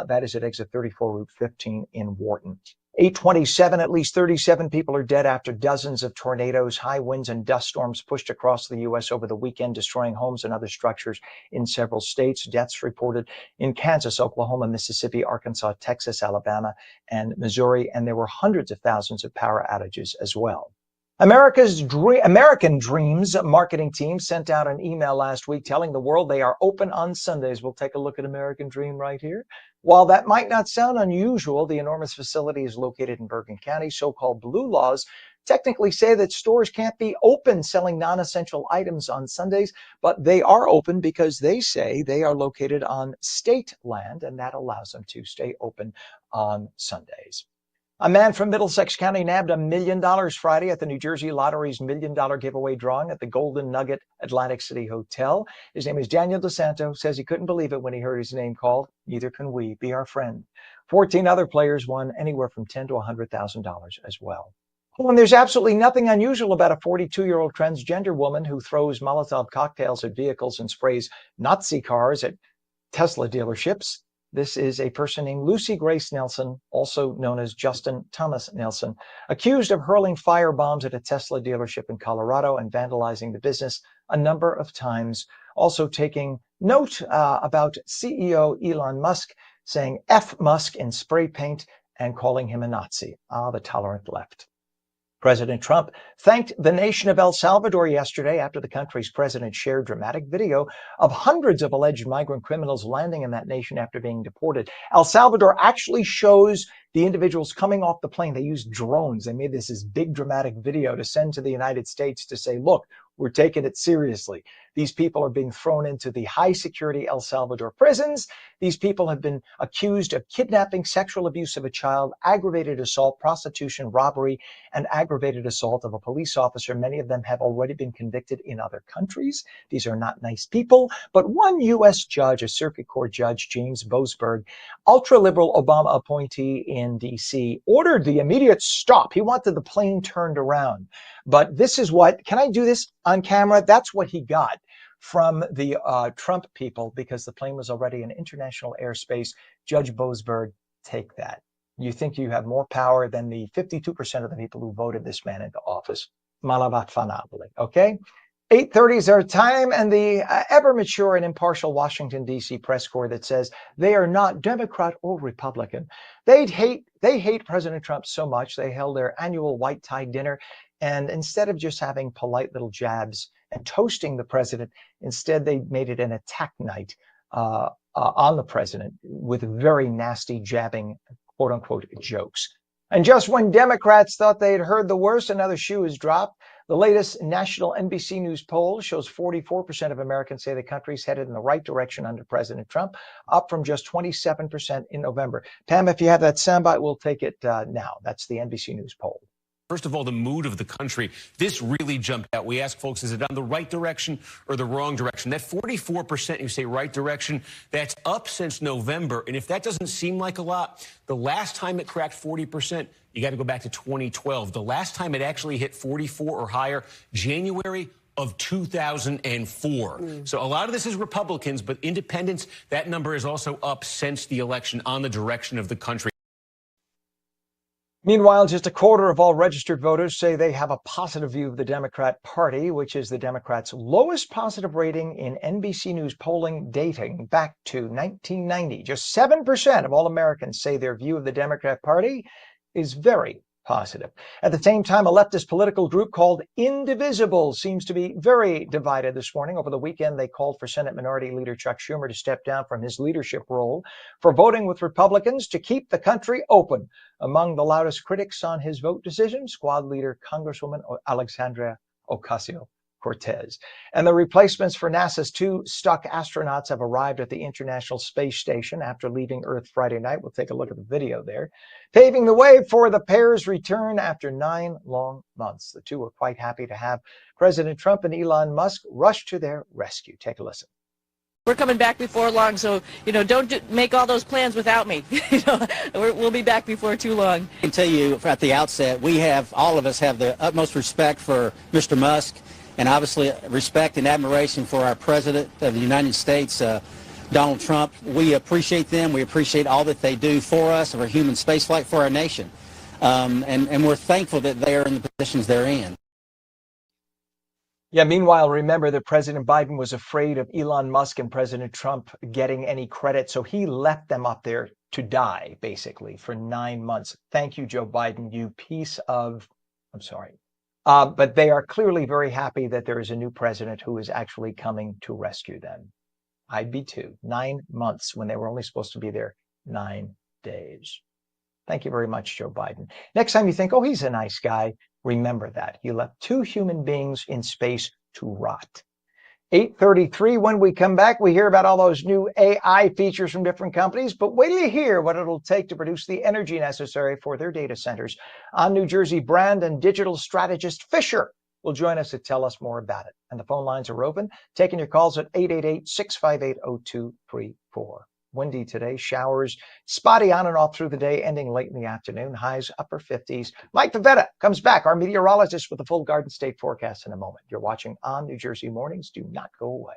That is at exit 34, Route 15 in Wharton. 8:27, at least 37 people are dead after dozens of tornadoes, high winds, and dust storms pushed across the U.S. over the weekend, destroying homes and other structures in several states. Deaths reported in Kansas, Oklahoma, Mississippi, Arkansas, Texas, Alabama, and Missouri, and there were hundreds of thousands of power outages as well. American Dreams marketing team sent out an email last week telling the world they are open on Sundays. We'll take a look at American Dream right here. While that might not sound unusual, the enormous facility is located in Bergen County. So-called blue laws technically say that stores can't be open selling non-essential items on Sundays, but they are open because they say they are located on state land, and that allows them to stay open on Sundays. A man from Middlesex County nabbed $1 million Friday at the New Jersey Lottery's $1 million giveaway drawing at the Golden Nugget Atlantic City Hotel. His name is Daniel DeSanto. Says he couldn't believe it when he heard his name called. Neither can we. Be our friend. 14 other players won anywhere from $10,000 to $100,000 as well. Oh, and there's absolutely nothing unusual about a 42-year-old transgender woman who throws Molotov cocktails at vehicles and sprays Nazi cars at Tesla dealerships. This is a person named Lucy Grace Nelson, also known as Justin Thomas Nelson, accused of hurling fire bombs at a Tesla dealership in Colorado and vandalizing the business a number of times. Also taking note about CEO Elon Musk, saying F Musk in spray paint and calling him a Nazi. The tolerant left. President Trump thanked the nation of El Salvador yesterday after the country's president shared dramatic video of hundreds of alleged migrant criminals landing in that nation after being deported. El Salvador actually shows the individuals coming off the plane. They used drones. They made this big dramatic video to send to the United States to say, look, we're taking it seriously. These people are being thrown into the high security El Salvador prisons. These people have been accused of kidnapping, sexual abuse of a child, aggravated assault, prostitution, robbery, and aggravated assault of a police officer. Many of them have already been convicted in other countries. These are not nice people. But one U.S. judge, a circuit court judge, James Boasberg, ultra-liberal Obama appointee in D.C., ordered the immediate stop. He wanted the plane turned around. But this is what, can I do this on camera? That's what he got from the Trump people because the plane was already in international airspace. Judge Boasberg, take that. You think you have more power than the 52% of the people who voted this man into office. Malabat fanabli, okay? 8:30 is our time, and the ever mature and impartial Washington, D.C. press corps that says they are not Democrat or Republican. They hate President Trump so much they held their annual white tie dinner, and instead of just having polite little jabs and toasting the president, instead they made it an attack night on the president with very nasty jabbing, quote unquote, jokes. And just when Democrats thought they had heard the worst, another shoe is dropped. The latest national NBC News poll shows 44% of Americans say the country's headed in the right direction under President Trump, up from just 27% in November. Pam, if you have that soundbite, we'll take it now. That's the NBC News poll. First of all, the mood of the country. This really jumped out. We asked folks, is it on the right direction or the wrong direction? That 44%, you say right direction, that's up since November. And if that doesn't seem like a lot, the last time it cracked 40%, you got to go back to 2012. The last time it actually hit 44 or higher, January of 2004. So a lot of this is Republicans, but independents, that number is also up since the election on the direction of the country. Meanwhile, just a quarter of all registered voters say they have a positive view of the Democrat Party, which is the Democrats' lowest positive rating in NBC News polling dating back to 1990. Just 7% of all Americans say their view of the Democrat Party is very positive. At the same time, a leftist political group called Indivisible seems to be very divided this morning. Over the weekend, they called for Senate Minority Leader Chuck Schumer to step down from his leadership role for voting with Republicans to keep the country open. Among the loudest critics on his vote decision, squad leader Congresswoman Alexandria Ocasio-Cortez. And the replacements for NASA's two stuck astronauts have arrived at the International Space Station after leaving Earth Friday night. We'll take a look at the video there. Paving the way for the pair's return after 9 long months. The two were quite happy to have President Trump and Elon Musk rush to their rescue. Take a listen. We're coming back before long, so, don't make all those plans without me. We'll be back before too long. I can tell you at the outset, all of us have the utmost respect for Mr. Musk, and obviously respect and admiration for our President of the United States, Donald Trump. We appreciate them. We appreciate all that they do for us, for human spaceflight, for our nation. And we're thankful that they are in the positions they're in. Yeah, meanwhile, remember that President Biden was afraid of Elon Musk and President Trump getting any credit, so he left them up there to die, basically, for 9 months. Thank you, Joe Biden, you piece of... I'm sorry. But they are clearly very happy that there is a new president who is actually coming to rescue them. I'd be too. 9 months when they were only supposed to be there 9 days. Thank you very much, Joe Biden. Next time you think, oh, he's a nice guy, remember that. He left 2 human beings in space to rot. 8:33, when we come back, we hear about all those new AI features from different companies, but wait till you hear what it'll take to produce the energy necessary for their data centers. On New Jersey brand and digital strategist Fisher will join us to tell us more about it. And the phone lines are open, taking your calls at 888-658-0234. Windy today, showers spotty on and off through the day, ending late in the afternoon, highs upper 50s. Mike Pavetta comes back, our meteorologist, with the full Garden State forecast in a moment. You're watching On New Jersey Mornings. Do not go away.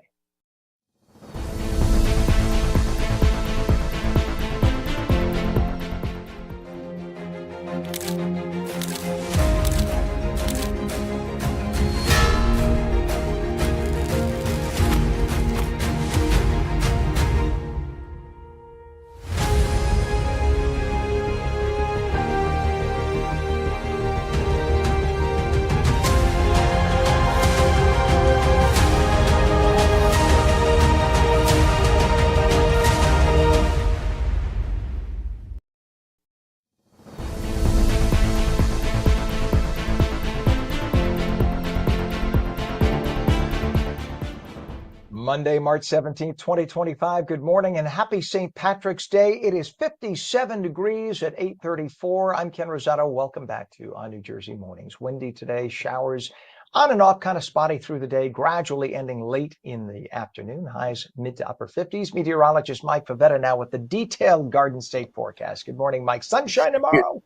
Monday, March 17th, 2025. Good morning and happy St. Patrick's Day. It is 57 degrees at 8:34. I'm Ken Rosato. Welcome back to ONNJ Mornings. Windy today, showers on and off, kind of spotty through the day, gradually ending late in the afternoon. Highs mid to upper 50s. Meteorologist Mike Pavetta now with the detailed Garden State forecast. Good morning, Mike. Sunshine tomorrow.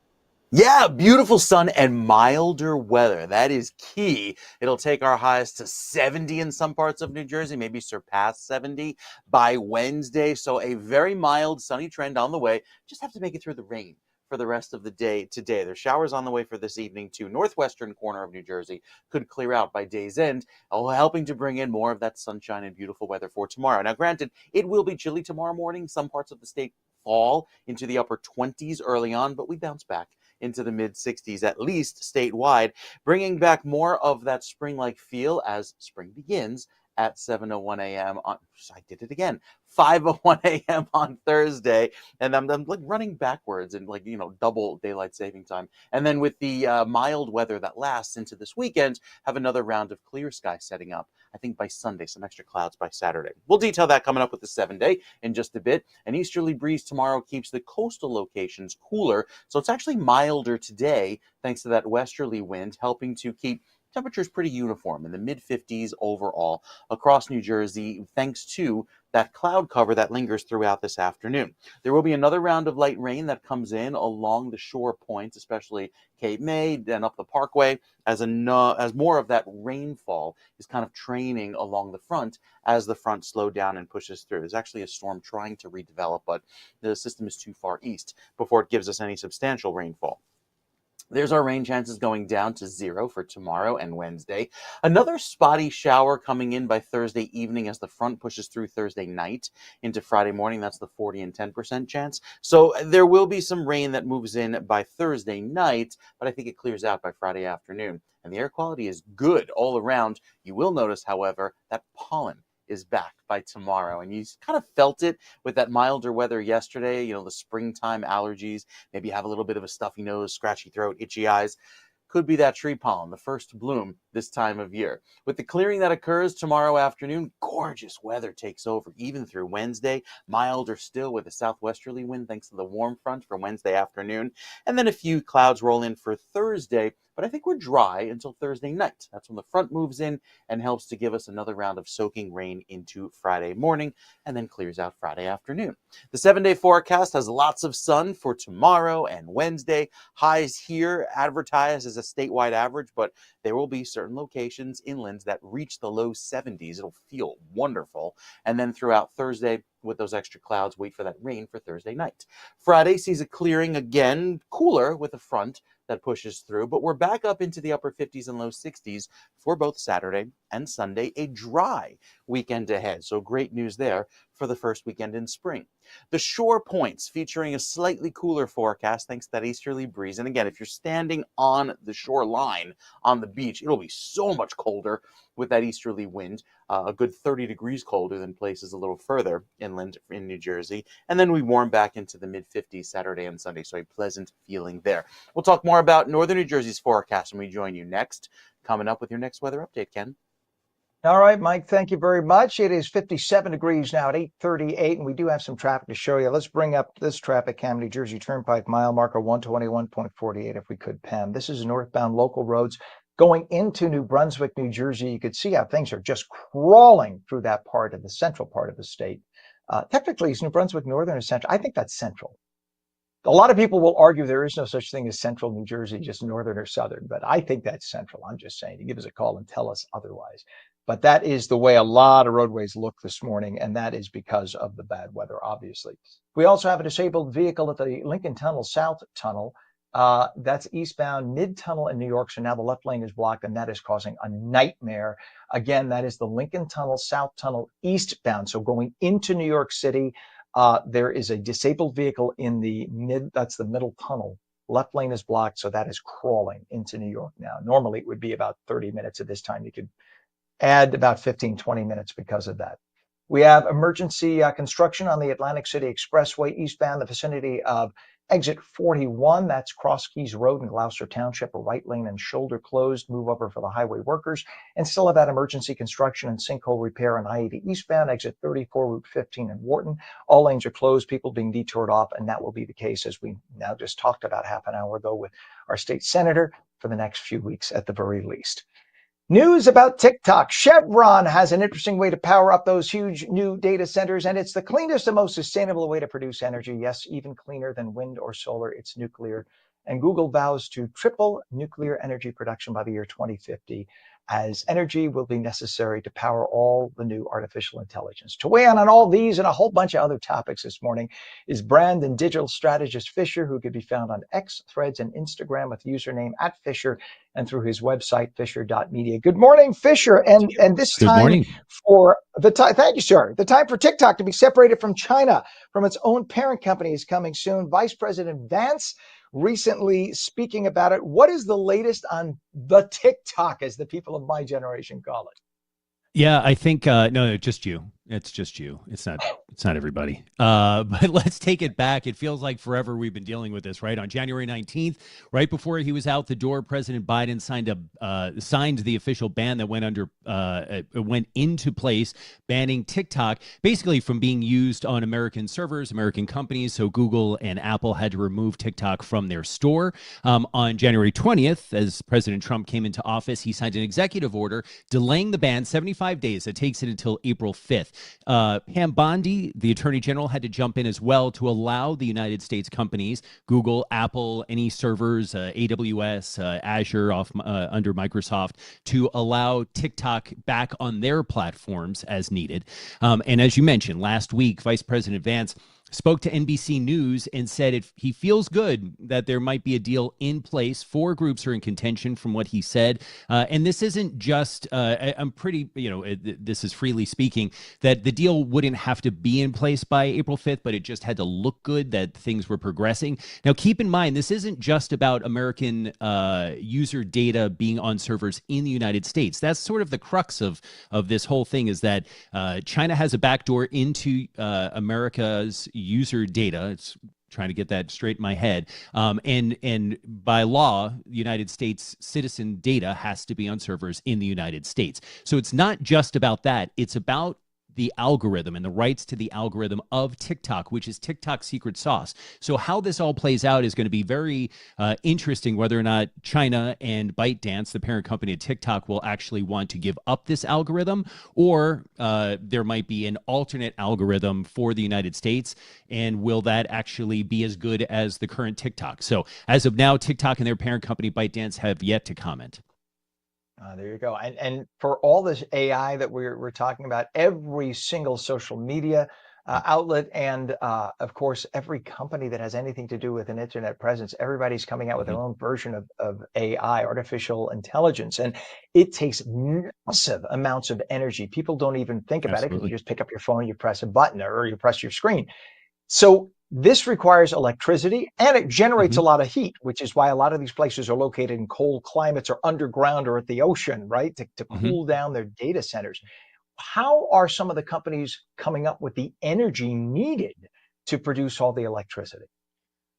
Yeah, beautiful sun and milder weather. That is key. It'll take our highs to 70 in some parts of New Jersey, maybe surpass 70 by Wednesday. So a very mild sunny trend on the way. Just have to make it through the rain for the rest of the day today. There's showers on the way for this evening too. Northwestern corner of New Jersey could clear out by day's end, helping to bring in more of that sunshine and beautiful weather for tomorrow. Now, granted, it will be chilly tomorrow morning. Some parts of the state fall into the upper 20s early on, but we bounce back into the mid 60s, at least statewide, bringing back more of that spring-like feel as spring begins at 7:01 a.m. on, I did it again, 5:01 a.m. on Thursday. And I'm like running backwards and double daylight saving time. And then with the mild weather that lasts into this weekend, have another round of clear sky setting up. I think by Sunday, some extra clouds by Saturday. We'll detail that coming up with the 7-day in just a bit. An easterly breeze tomorrow keeps the coastal locations cooler. So it's actually milder today, thanks to that westerly wind, helping to keep temperatures pretty uniform in the mid 50s overall across New Jersey, thanks to that cloud cover that lingers throughout this afternoon. There will be another round of light rain that comes in along the shore points, especially Cape May and up the Parkway, as more of that rainfall is kind of training along the front as the front slowed down and pushes through. There's actually a storm trying to redevelop, but the system is too far east before it gives us any substantial rainfall. There's our rain chances going down to 0 for tomorrow and Wednesday. Another spotty shower coming in by Thursday evening as the front pushes through Thursday night into Friday morning. That's the 40 and 10% chance. So there will be some rain that moves in by Thursday night, but I think it clears out by Friday afternoon. And the air quality is good all around. You will notice, however, that pollen is back by tomorrow. And you kind of felt it with that milder weather yesterday, the springtime allergies, maybe you have a little bit of a stuffy nose, scratchy throat, itchy eyes. Could be that tree pollen, the first bloom this time of year. With the clearing that occurs tomorrow afternoon, gorgeous weather takes over even through Wednesday. Milder still with a southwesterly wind thanks to the warm front for Wednesday afternoon. And then a few clouds roll in for Thursday, but I think we're dry until Thursday night. That's when the front moves in and helps to give us another round of soaking rain into Friday morning and then clears out Friday afternoon. The 7-day forecast has lots of sun for tomorrow and Wednesday. Highs here advertised as a statewide average, but there will be certain locations inland that reach the low 70s. It'll feel wonderful. And then throughout Thursday, with those extra clouds, wait for that rain for Thursday night. Friday sees a clearing again, cooler with a front that pushes through, but we're back up into the upper 50s and low 60s for both Saturday and Sunday, a dry weekend ahead. So great news there for the first weekend in spring. The shore points featuring a slightly cooler forecast thanks to that easterly breeze. And again, if you're standing on the shoreline on the beach, it'll be so much colder with that easterly wind, a good 30 degrees colder than places a little further inland in New Jersey. And then we warm back into the mid 50s Saturday and Sunday, so a pleasant feeling there. We'll talk more about northern New Jersey's forecast when we join you next. Coming up with your next weather update, Ken. All right, Mike, thank you very much. It is 57 degrees now at 8:38, and we do have some traffic to show you. Let's bring up this traffic cam, New Jersey Turnpike, mile marker 121.48, if we could, Pam. This is northbound local roads going into New Brunswick, New Jersey. You could see how things are just crawling through that part of the central part of the state. Technically, is New Brunswick northern or central? I think that's central. A lot of people will argue there is no such thing as central New Jersey, just northern or southern, but I think that's central. I'm just saying, you give us a call and tell us otherwise. But that is the way a lot of roadways look this morning, and that is because of the bad weather, obviously. We also have a disabled vehicle at the Lincoln Tunnel South Tunnel. That's eastbound mid-tunnel in New York, so now the left lane is blocked, and that is causing a nightmare. Again, that is the Lincoln Tunnel South Tunnel eastbound, so going into New York City. There is a disabled vehicle in that's the middle tunnel. Left lane is blocked, so that is crawling into New York now. Normally, it would be about 30 minutes at this time. You could add about 15, 20 minutes because of that. We have emergency construction on the Atlantic City Expressway eastbound, the vicinity of Exit 41, that's Cross Keys Road in Gloucester Township, a right lane and shoulder closed, move over for the highway workers, and still have that emergency construction and sinkhole repair on I-80 eastbound, exit 34, Route 15 in Wharton. All lanes are closed, people being detoured off, and that will be the case, as we now just talked about half an hour ago with our state senator, for the next few weeks at the very least. News about TikTok. Chevron has an interesting way to power up those huge new data centers, and it's the cleanest and most sustainable way to produce energy. Yes, even cleaner than wind or solar. It's nuclear. And Google vows to triple nuclear energy production by the year 2050, as energy will be necessary to power all the new artificial intelligence. To weigh in on all these and a whole bunch of other topics this morning is brand and digital strategist Fisher, who can be found on X, Threads, and Instagram with username @Fisher, and through his website, fisher.media. Good morning, Fisher. And this Good time morning. for the time, thank you, sir. The time for TikTok to be separated from China, from its own parent company, is coming soon. Vice President Vance recently speaking about it. What is the latest on the TikTok, as the people of my generation call it? Yeah, I think no, just you. It's just you. It's not everybody. But let's take it back. It feels like forever we've been dealing with this, right? On January 19th, right before he was out the door, President Biden signed the official ban that went into place, banning TikTok basically from being used on American servers, American companies. So Google and Apple had to remove TikTok from their store. On January 20th, as President Trump came into office, he signed an executive order delaying the ban 75 days. It takes it until April 5th. Pam Bondi, the Attorney General, had to jump in as well to allow the United States companies, Google, Apple, any servers, AWS, Azure under Microsoft, to allow TikTok back on their platforms as needed. And as you mentioned, last week, Vice President Vance spoke to NBC News and said he feels good that there might be a deal in place. 4 groups are in contention from what he said. And this isn't just, I'm pretty, this is freely speaking, that the deal wouldn't have to be in place by April 5th, but it just had to look good that things were progressing. Now, keep in mind, this isn't just about American user data being on servers in the United States. That's sort of the crux of this whole thing, is that China has a backdoor into America's user data. It's trying to get that straight in my head. And by law, United States citizen data has to be on servers in the United States. So it's not just about that. It's about the algorithm and the rights to the algorithm of TikTok, which is TikTok's secret sauce. So how this all plays out is going to be very interesting, whether or not China and ByteDance, the parent company of TikTok, will actually want to give up this algorithm, or there might be an alternate algorithm for the United States. And will that actually be as good as the current TikTok? So as of now, TikTok and their parent company, ByteDance, have yet to comment. There you go. And for all this AI that we're talking about, every single social media outlet, and of course, every company that has anything to do with an internet presence, everybody's coming out with their own version of AI, artificial intelligence. And it takes massive amounts of energy. People don't even think about it, because you just pick up your phone, you press a button, or you press your screen. So this requires electricity, and it generates a lot of heat, which is why a lot of these places are located in cold climates or underground or at the ocean, right? To cool down their data centers. How are some of the companies coming up with the energy needed to produce all the electricity?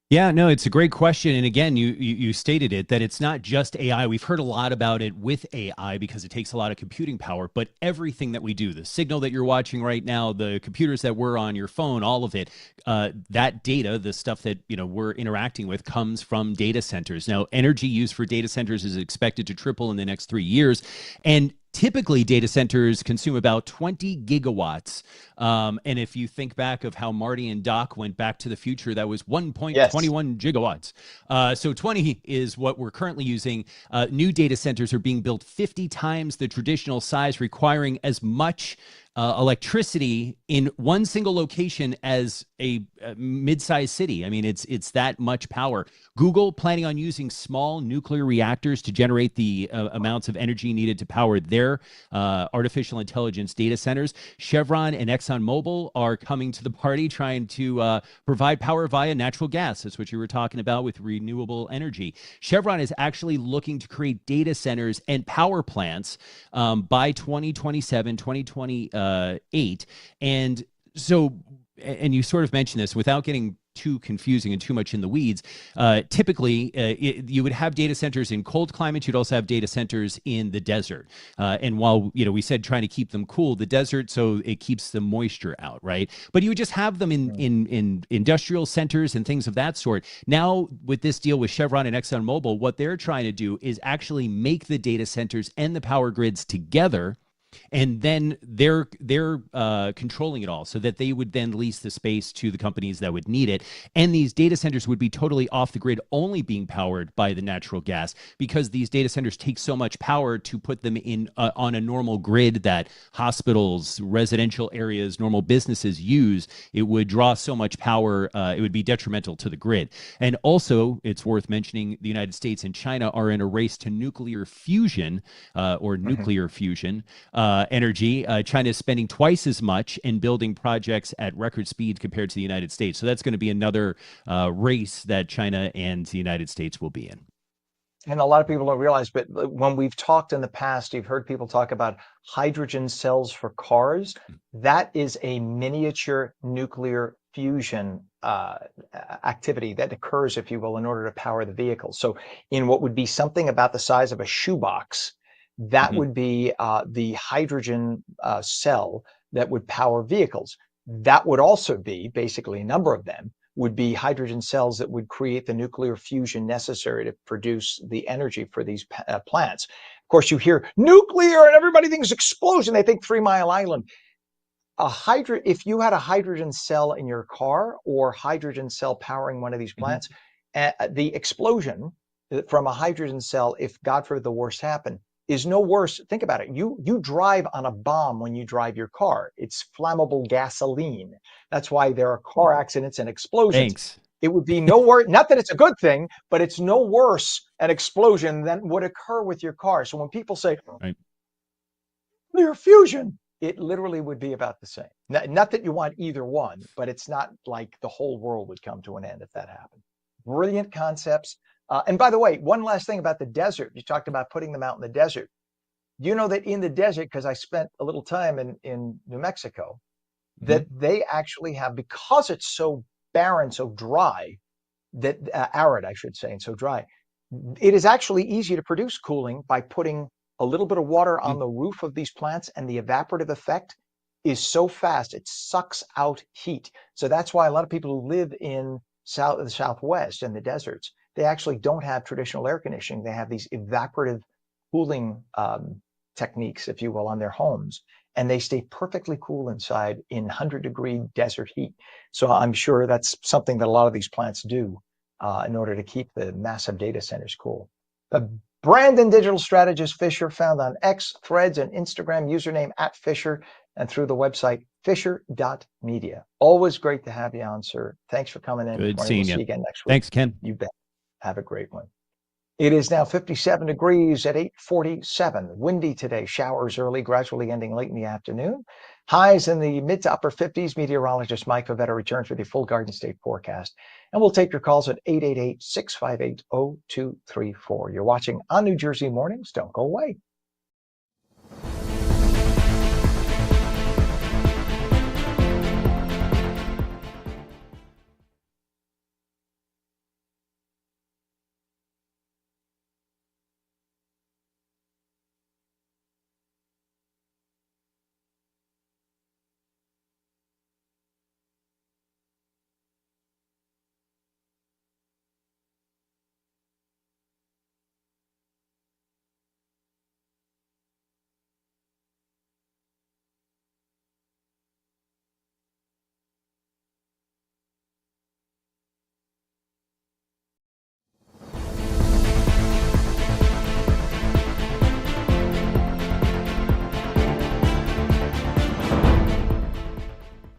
Yeah, no, it's a great question. And again, you stated it, that it's not just AI. We've heard a lot about it with AI because it takes a lot of computing power, but everything that we do, the signal that you're watching right now, the computers that we're on, your phone, all of it, that data, the stuff that we're interacting with, comes from data centers. Now, energy used for data centers is expected to triple in the next 3 years. And typically, data centers consume about 20 gigawatts. And if you think back of how Marty and Doc went back to the future, that was 1.21 gigawatts. So 20 is what we're currently using. New data centers are being built 50 times the traditional size, requiring as much electricity in one single location as a mid-sized city. I mean, it's that much power. Google planning on using small nuclear reactors to generate the amounts of energy needed to power their artificial intelligence data centers. Chevron and ExxonMobil are coming to the party, trying to provide power via natural gas. That's what you were talking about with renewable energy. Chevron is actually looking to create data centers and power plants by 2027, 2028. And so and you sort of mentioned this without getting too confusing and too much in the weeds. Typically, you would have data centers in cold climates. You'd also have data centers in the desert. And while we said trying to keep them cool, the desert, so it keeps the moisture out, right? But you would just have them in industrial centers and things of that sort. Now, with this deal with Chevron and ExxonMobil, what they're trying to do is actually make the data centers and the power grids together. And then they're controlling it all, so that they would then lease the space to the companies that would need it. And these data centers would be totally off the grid, only being powered by the natural gas, because these data centers take so much power to put them in on a normal grid that hospitals, residential areas, normal businesses use. It would draw so much power, it would be detrimental to the grid. And also, it's worth mentioning, the United States and China are in a race to nuclear fusion or nuclear fusion energy. China is spending twice as much and building projects at record speed compared to the United States. So that's going to be another race that China and the United States will be in. And a lot of people don't realize, but when we've talked in the past, you've heard people talk about hydrogen cells for cars. That is a miniature nuclear fusion activity that occurs, if you will, in order to power the vehicle. So in what would be something about the size of a shoebox, that would be the hydrogen cell that would power vehicles. That would also be, basically a number of them, would be hydrogen cells that would create the nuclear fusion necessary to produce the energy for these plants. Of course, you hear nuclear and everybody thinks explosion. They think 3 Mile Island. If you had a hydrogen cell in your car or hydrogen cell powering one of these plants, the explosion from a hydrogen cell, if God forbid the worst happened, is no worse. Think about it. You drive on a bomb when you drive your car. It's flammable gasoline. That's why there are car accidents and explosions. Thanks. It would be no worse. Not that it's a good thing, but it's no worse an explosion than would occur with your car. So when people say nuclear fusion, it literally would be about the same. Not that you want either one, but it's not like the whole world would come to an end if that happened. Brilliant concepts. And by the way, one last thing about the desert. You talked about putting them out in the desert. You know that in the desert, because I spent a little time in New Mexico, that they actually have, because it's so barren, so dry, that arid, I should say, and so dry, it is actually easy to produce cooling by putting a little bit of water on the roof of these plants, and the evaporative effect is so fast, it sucks out heat. So that's why a lot of people who live in the Southwest and the deserts, they actually don't have traditional air conditioning. They have these evaporative cooling techniques, if you will, on their homes, and they stay perfectly cool inside in 100-degree desert heat. So I'm sure that's something that a lot of these plants do in order to keep the massive data centers cool. Brandon Digital Strategist Fisher, found on X, Threads, and Instagram, username @Fisher, and through the website fisher.media. Always great to have you on, sir. Thanks for coming in. Good seeing We'll see you. you again next week. Thanks, Ken. You bet. Have a great one. It is now 57 degrees at 8:47. Windy today. Showers early, gradually ending late in the afternoon. Highs in the mid to upper 50s. Meteorologist Mike Pavetta returns with your full Garden State forecast. And we'll take your calls at 888-658-0234. You're watching ONNJ Mornings. Don't go away.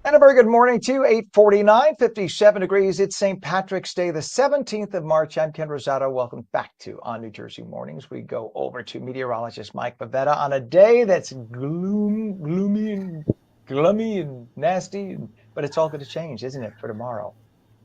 And a very good morning to you. 8:49, 57 degrees. It's St. Patrick's Day, the 17th of March. I'm Ken Rosato. Welcome back to ONNJ Mornings. We go over to meteorologist Mike Pavetta on a day that's gloomy and nasty, but it's all going to change, isn't it, for tomorrow?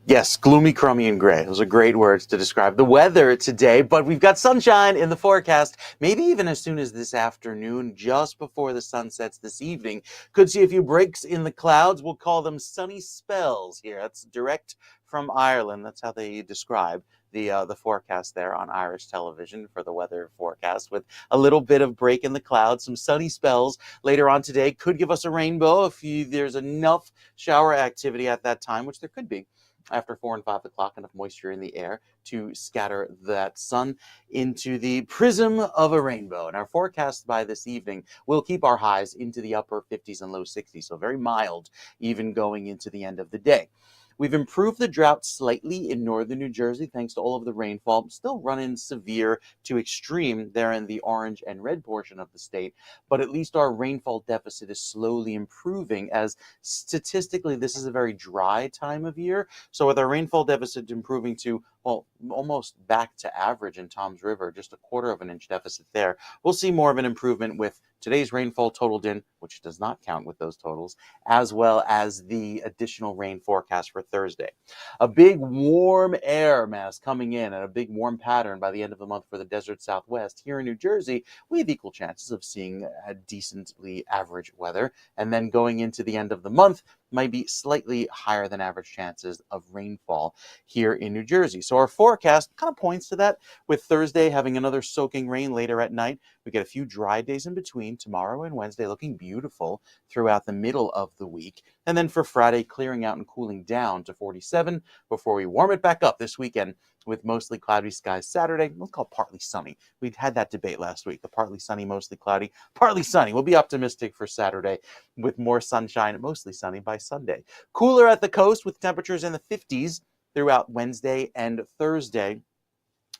Yes, gloomy, crummy, and gray. Those are great words to describe the weather today, but we've got sunshine in the forecast, maybe even as soon as this afternoon, just before the sun sets this evening. Could see a few breaks in the clouds. We'll call them sunny spells here. That's direct from Ireland. That's how they describe the forecast there on Irish television for the weather forecast, with a little bit of break in the clouds, some sunny spells later on today. Could give us a rainbow if there's enough shower activity at that time, which there could be after 4 and 5 o'clock, enough moisture in the air to scatter that sun into the prism of a rainbow. And our forecast by this evening will keep our highs into the upper 50s and low 60s, so very mild even going into the end of the day. We've improved the drought slightly in northern New Jersey thanks to all of the rainfall. Still running severe to extreme there in the orange and red portion of the state, but at least our rainfall deficit is slowly improving, as statistically this is a very dry time of year. So with our rainfall deficit improving to, well, almost back to average in Tom's River, just a 1/4 of an inch deficit there, we'll see more of an improvement with today's rainfall totaled in, which does not count with those totals, as well as the additional rain forecast for Thursday. A big warm air mass coming in and a big warm pattern by the end of the month for the desert Southwest. Here in New Jersey, we have equal chances of seeing a decently average weather. And then going into the end of the month, might be slightly higher than average chances of rainfall here in New Jersey. So our forecast kind of points to that, with Thursday having another soaking rain later at night. We get a few dry days in between, tomorrow and Wednesday looking beautiful throughout the middle of the week. And then for Friday, clearing out and cooling down to 47 before we warm it back up this weekend with mostly cloudy skies Saturday. We'll call partly sunny. We'd had that debate last week, the partly sunny, mostly cloudy. Partly sunny. We'll be optimistic for Saturday with more sunshine, mostly sunny by Sunday. Cooler at the coast with temperatures in the 50s throughout Wednesday and Thursday.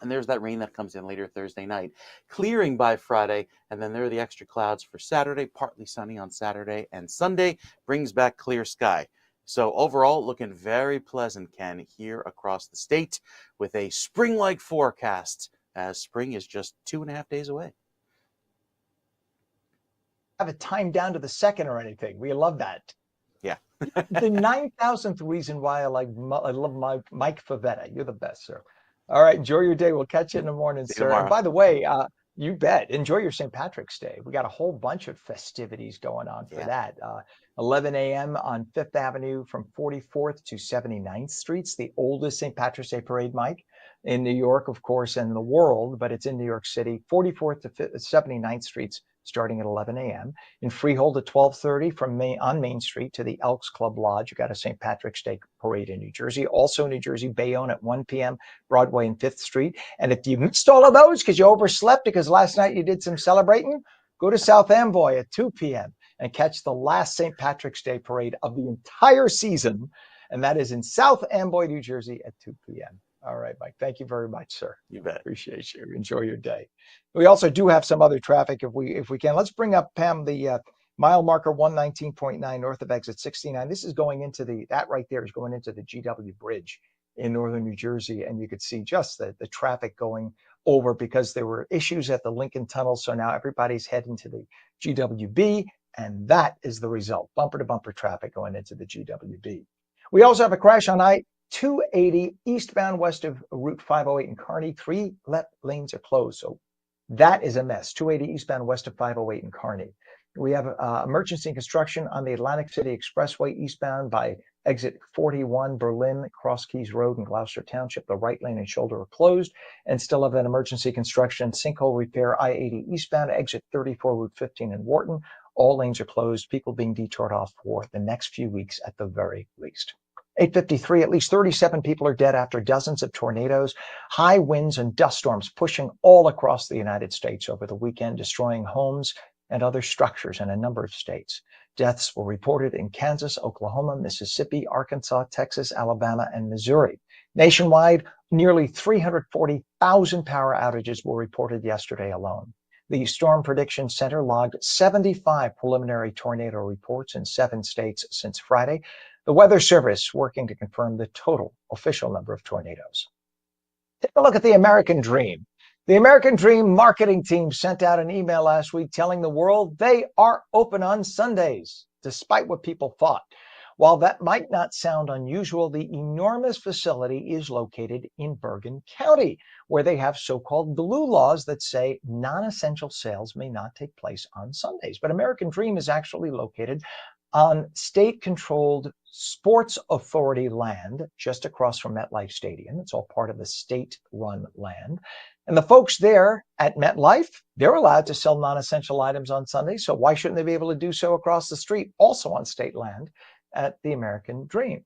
And there's that rain that comes in later Thursday night, clearing by Friday. And then there are the extra clouds for Saturday, partly sunny on Saturday, and Sunday brings back clear sky. So overall, looking very pleasant, Ken, here across the state with a spring-like forecast, as spring is just 2.5 days away. Have it timed down to the second or anything. We love that. Yeah. The 9,000th reason why I love Mike Favetta. You're the best, sir. All right, enjoy your day. We'll catch you in the morning, See you sir. tomorrow. And by the way, you bet. Enjoy your St. Patrick's Day. We got a whole bunch of festivities going on for that. 11 a.m. on Fifth Avenue from 44th to 79th Streets, the oldest St. Patrick's Day parade, Mike, in New York, of course, and the world, but it's in New York City. 44th to 79th Streets, starting at 11 a.m. In Freehold at 12:30 on Main Street to the Elks Club Lodge. You got a St. Patrick's Day parade in New Jersey. Also New Jersey, Bayonne at 1 p.m., Broadway and 5th Street. And if you missed all of those because you overslept because last night you did some celebrating, go to South Amboy at 2 p.m. and catch the last St. Patrick's Day parade of the entire season. And that is in South Amboy, New Jersey at 2 p.m. All right, Mike. Thank you very much, sir. You bet. Appreciate you. Enjoy your day. We also do have some other traffic if we can. Let's bring up, Pam, the mile marker 119.9 north of exit 69. This is going into that right there is going into the GW Bridge in northern New Jersey. And you could see just the traffic going over because there were issues at the Lincoln Tunnel. So now everybody's heading to the GWB. And that is the result. Bumper to bumper traffic going into the GWB. We also have a crash on I-280 eastbound west of Route 508 in Kearney. 3 left lanes are closed. So that is a mess. 280 eastbound west of 508 in Kearney. We have emergency construction on the Atlantic City Expressway eastbound by exit 41 Berlin, Cross Keys Road in Gloucester Township. The right lane and shoulder are closed, and still have an emergency construction sinkhole repair I-80 eastbound exit 34 Route 15 in Wharton. All lanes are closed. People being detoured off for the next few weeks at the very least. 8:53, at least 37 people are dead after dozens of tornadoes, high winds and dust storms pushing all across the United States over the weekend, destroying homes and other structures in a number of states. Deaths were reported in Kansas, Oklahoma, Mississippi, Arkansas, Texas, Alabama, and Missouri. Nationwide, nearly 340,000 power outages were reported yesterday alone. The Storm Prediction Center logged 75 preliminary tornado reports in 7 states since Friday. The Weather Service working to confirm the total official number of tornadoes. Take a look at the American Dream. The American Dream marketing team sent out an email last week telling the world they are open on Sundays, despite what people thought. While that might not sound unusual, the enormous facility is located in Bergen County, where they have so-called blue laws that say non-essential sales may not take place on Sundays. But American Dream is actually located on state-controlled Sports Authority land just across from MetLife Stadium. It's all part of the state-run land. And the folks there at MetLife, they're allowed to sell non-essential items on Sundays. So why shouldn't they be able to do so across the street, also on state land, at the American Dream?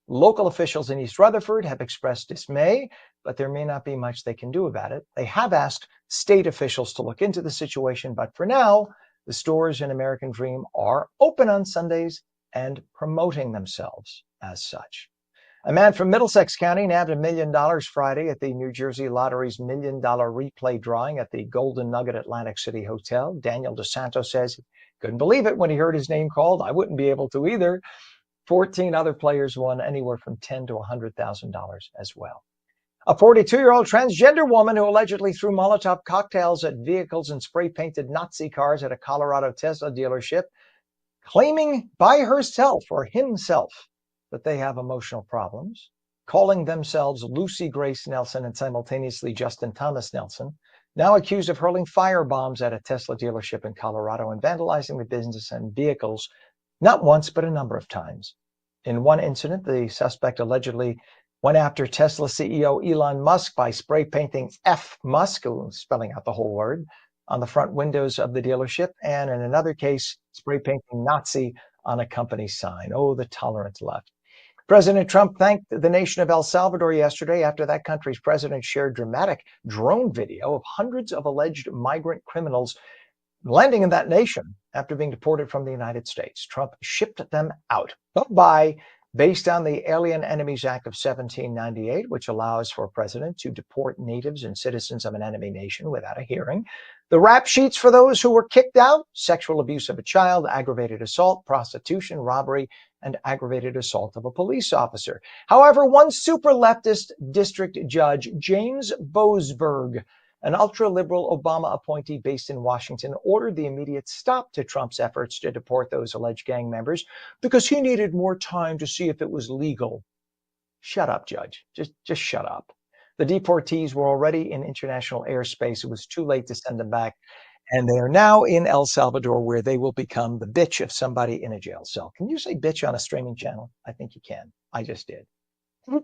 Local officials in East Rutherford have expressed dismay, but there may not be much they can do about it. They have asked state officials to look into the situation, but for now, the stores in American Dream are open on Sundays and promoting themselves as such. A man from Middlesex County nabbed $1 million Friday at the New Jersey Lottery's $1 million replay drawing at the Golden Nugget Atlantic City Hotel. Daniel DeSanto says he couldn't believe it when he heard his name called. I wouldn't be able to either. 14 other players won anywhere from $10,000 to $100,000 as well. A 42-year-old transgender woman who allegedly threw Molotov cocktails at vehicles and spray-painted Nazi cars at a Colorado Tesla dealership, claiming by herself or himself that they have emotional problems, calling themselves Lucy Grace Nelson and simultaneously Justin Thomas Nelson, now accused of hurling fire bombs at a Tesla dealership in Colorado and vandalizing the business and vehicles not once but a number of times. In one incident, the suspect allegedly went after Tesla CEO Elon Musk by spray painting F Musk, spelling out the whole word, on the front windows of the dealership, and in another case, spray painting Nazi on a company sign. Oh, the tolerant left. President Trump thanked the nation of El Salvador yesterday after that country's president shared dramatic drone video of hundreds of alleged migrant criminals landing in that nation after being deported from the United States. Trump shipped them out. Bye-bye. Based on the Alien Enemies Act of 1798, which allows for a president to deport natives and citizens of an enemy nation without a hearing. The rap sheets for those who were kicked out: sexual abuse of a child, aggravated assault, prostitution, robbery, and aggravated assault of a police officer. However, one super leftist district judge, James Boasberg, an ultra-liberal Obama appointee based in Washington, ordered the immediate stop to Trump's efforts to deport those alleged gang members because he needed more time to see if it was legal. Shut up, Judge. Just shut up. The deportees were already in international airspace. It was too late to send them back. And they are now in El Salvador, where they will become the bitch of somebody in a jail cell. Can you say bitch on a streaming channel? I think you can. I just did.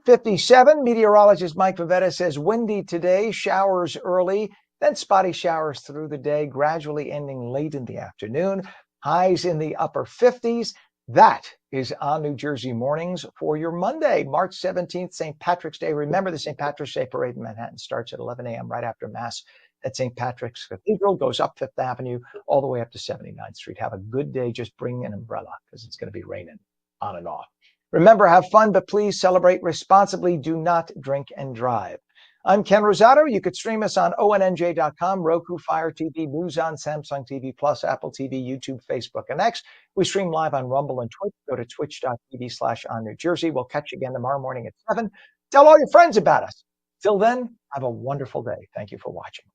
57, meteorologist Mike Pavetta says windy today, showers early, then spotty showers through the day, gradually ending late in the afternoon. Highs in the upper 50s. That is ONNJ Jersey Mornings for your Monday, March 17th, St. Patrick's Day. Remember, the St. Patrick's Day Parade in Manhattan starts at 11 a.m. right after Mass at St. Patrick's Cathedral, goes up Fifth Avenue all the way up to 79th Street. Have a good day. Just bring an umbrella because it's going to be raining on and off. Remember, have fun, but please celebrate responsibly. Do not drink and drive. I'm Ken Rosato. You could stream us on ONNJ.com, Roku, Fire TV, News On, Samsung TV Plus, Apple TV, YouTube, Facebook, and X. We stream live on Rumble and Twitch. Go to twitch.tv/ONNJ. We'll catch you again tomorrow morning at 7. Tell all your friends about us. Till then, have a wonderful day. Thank you for watching.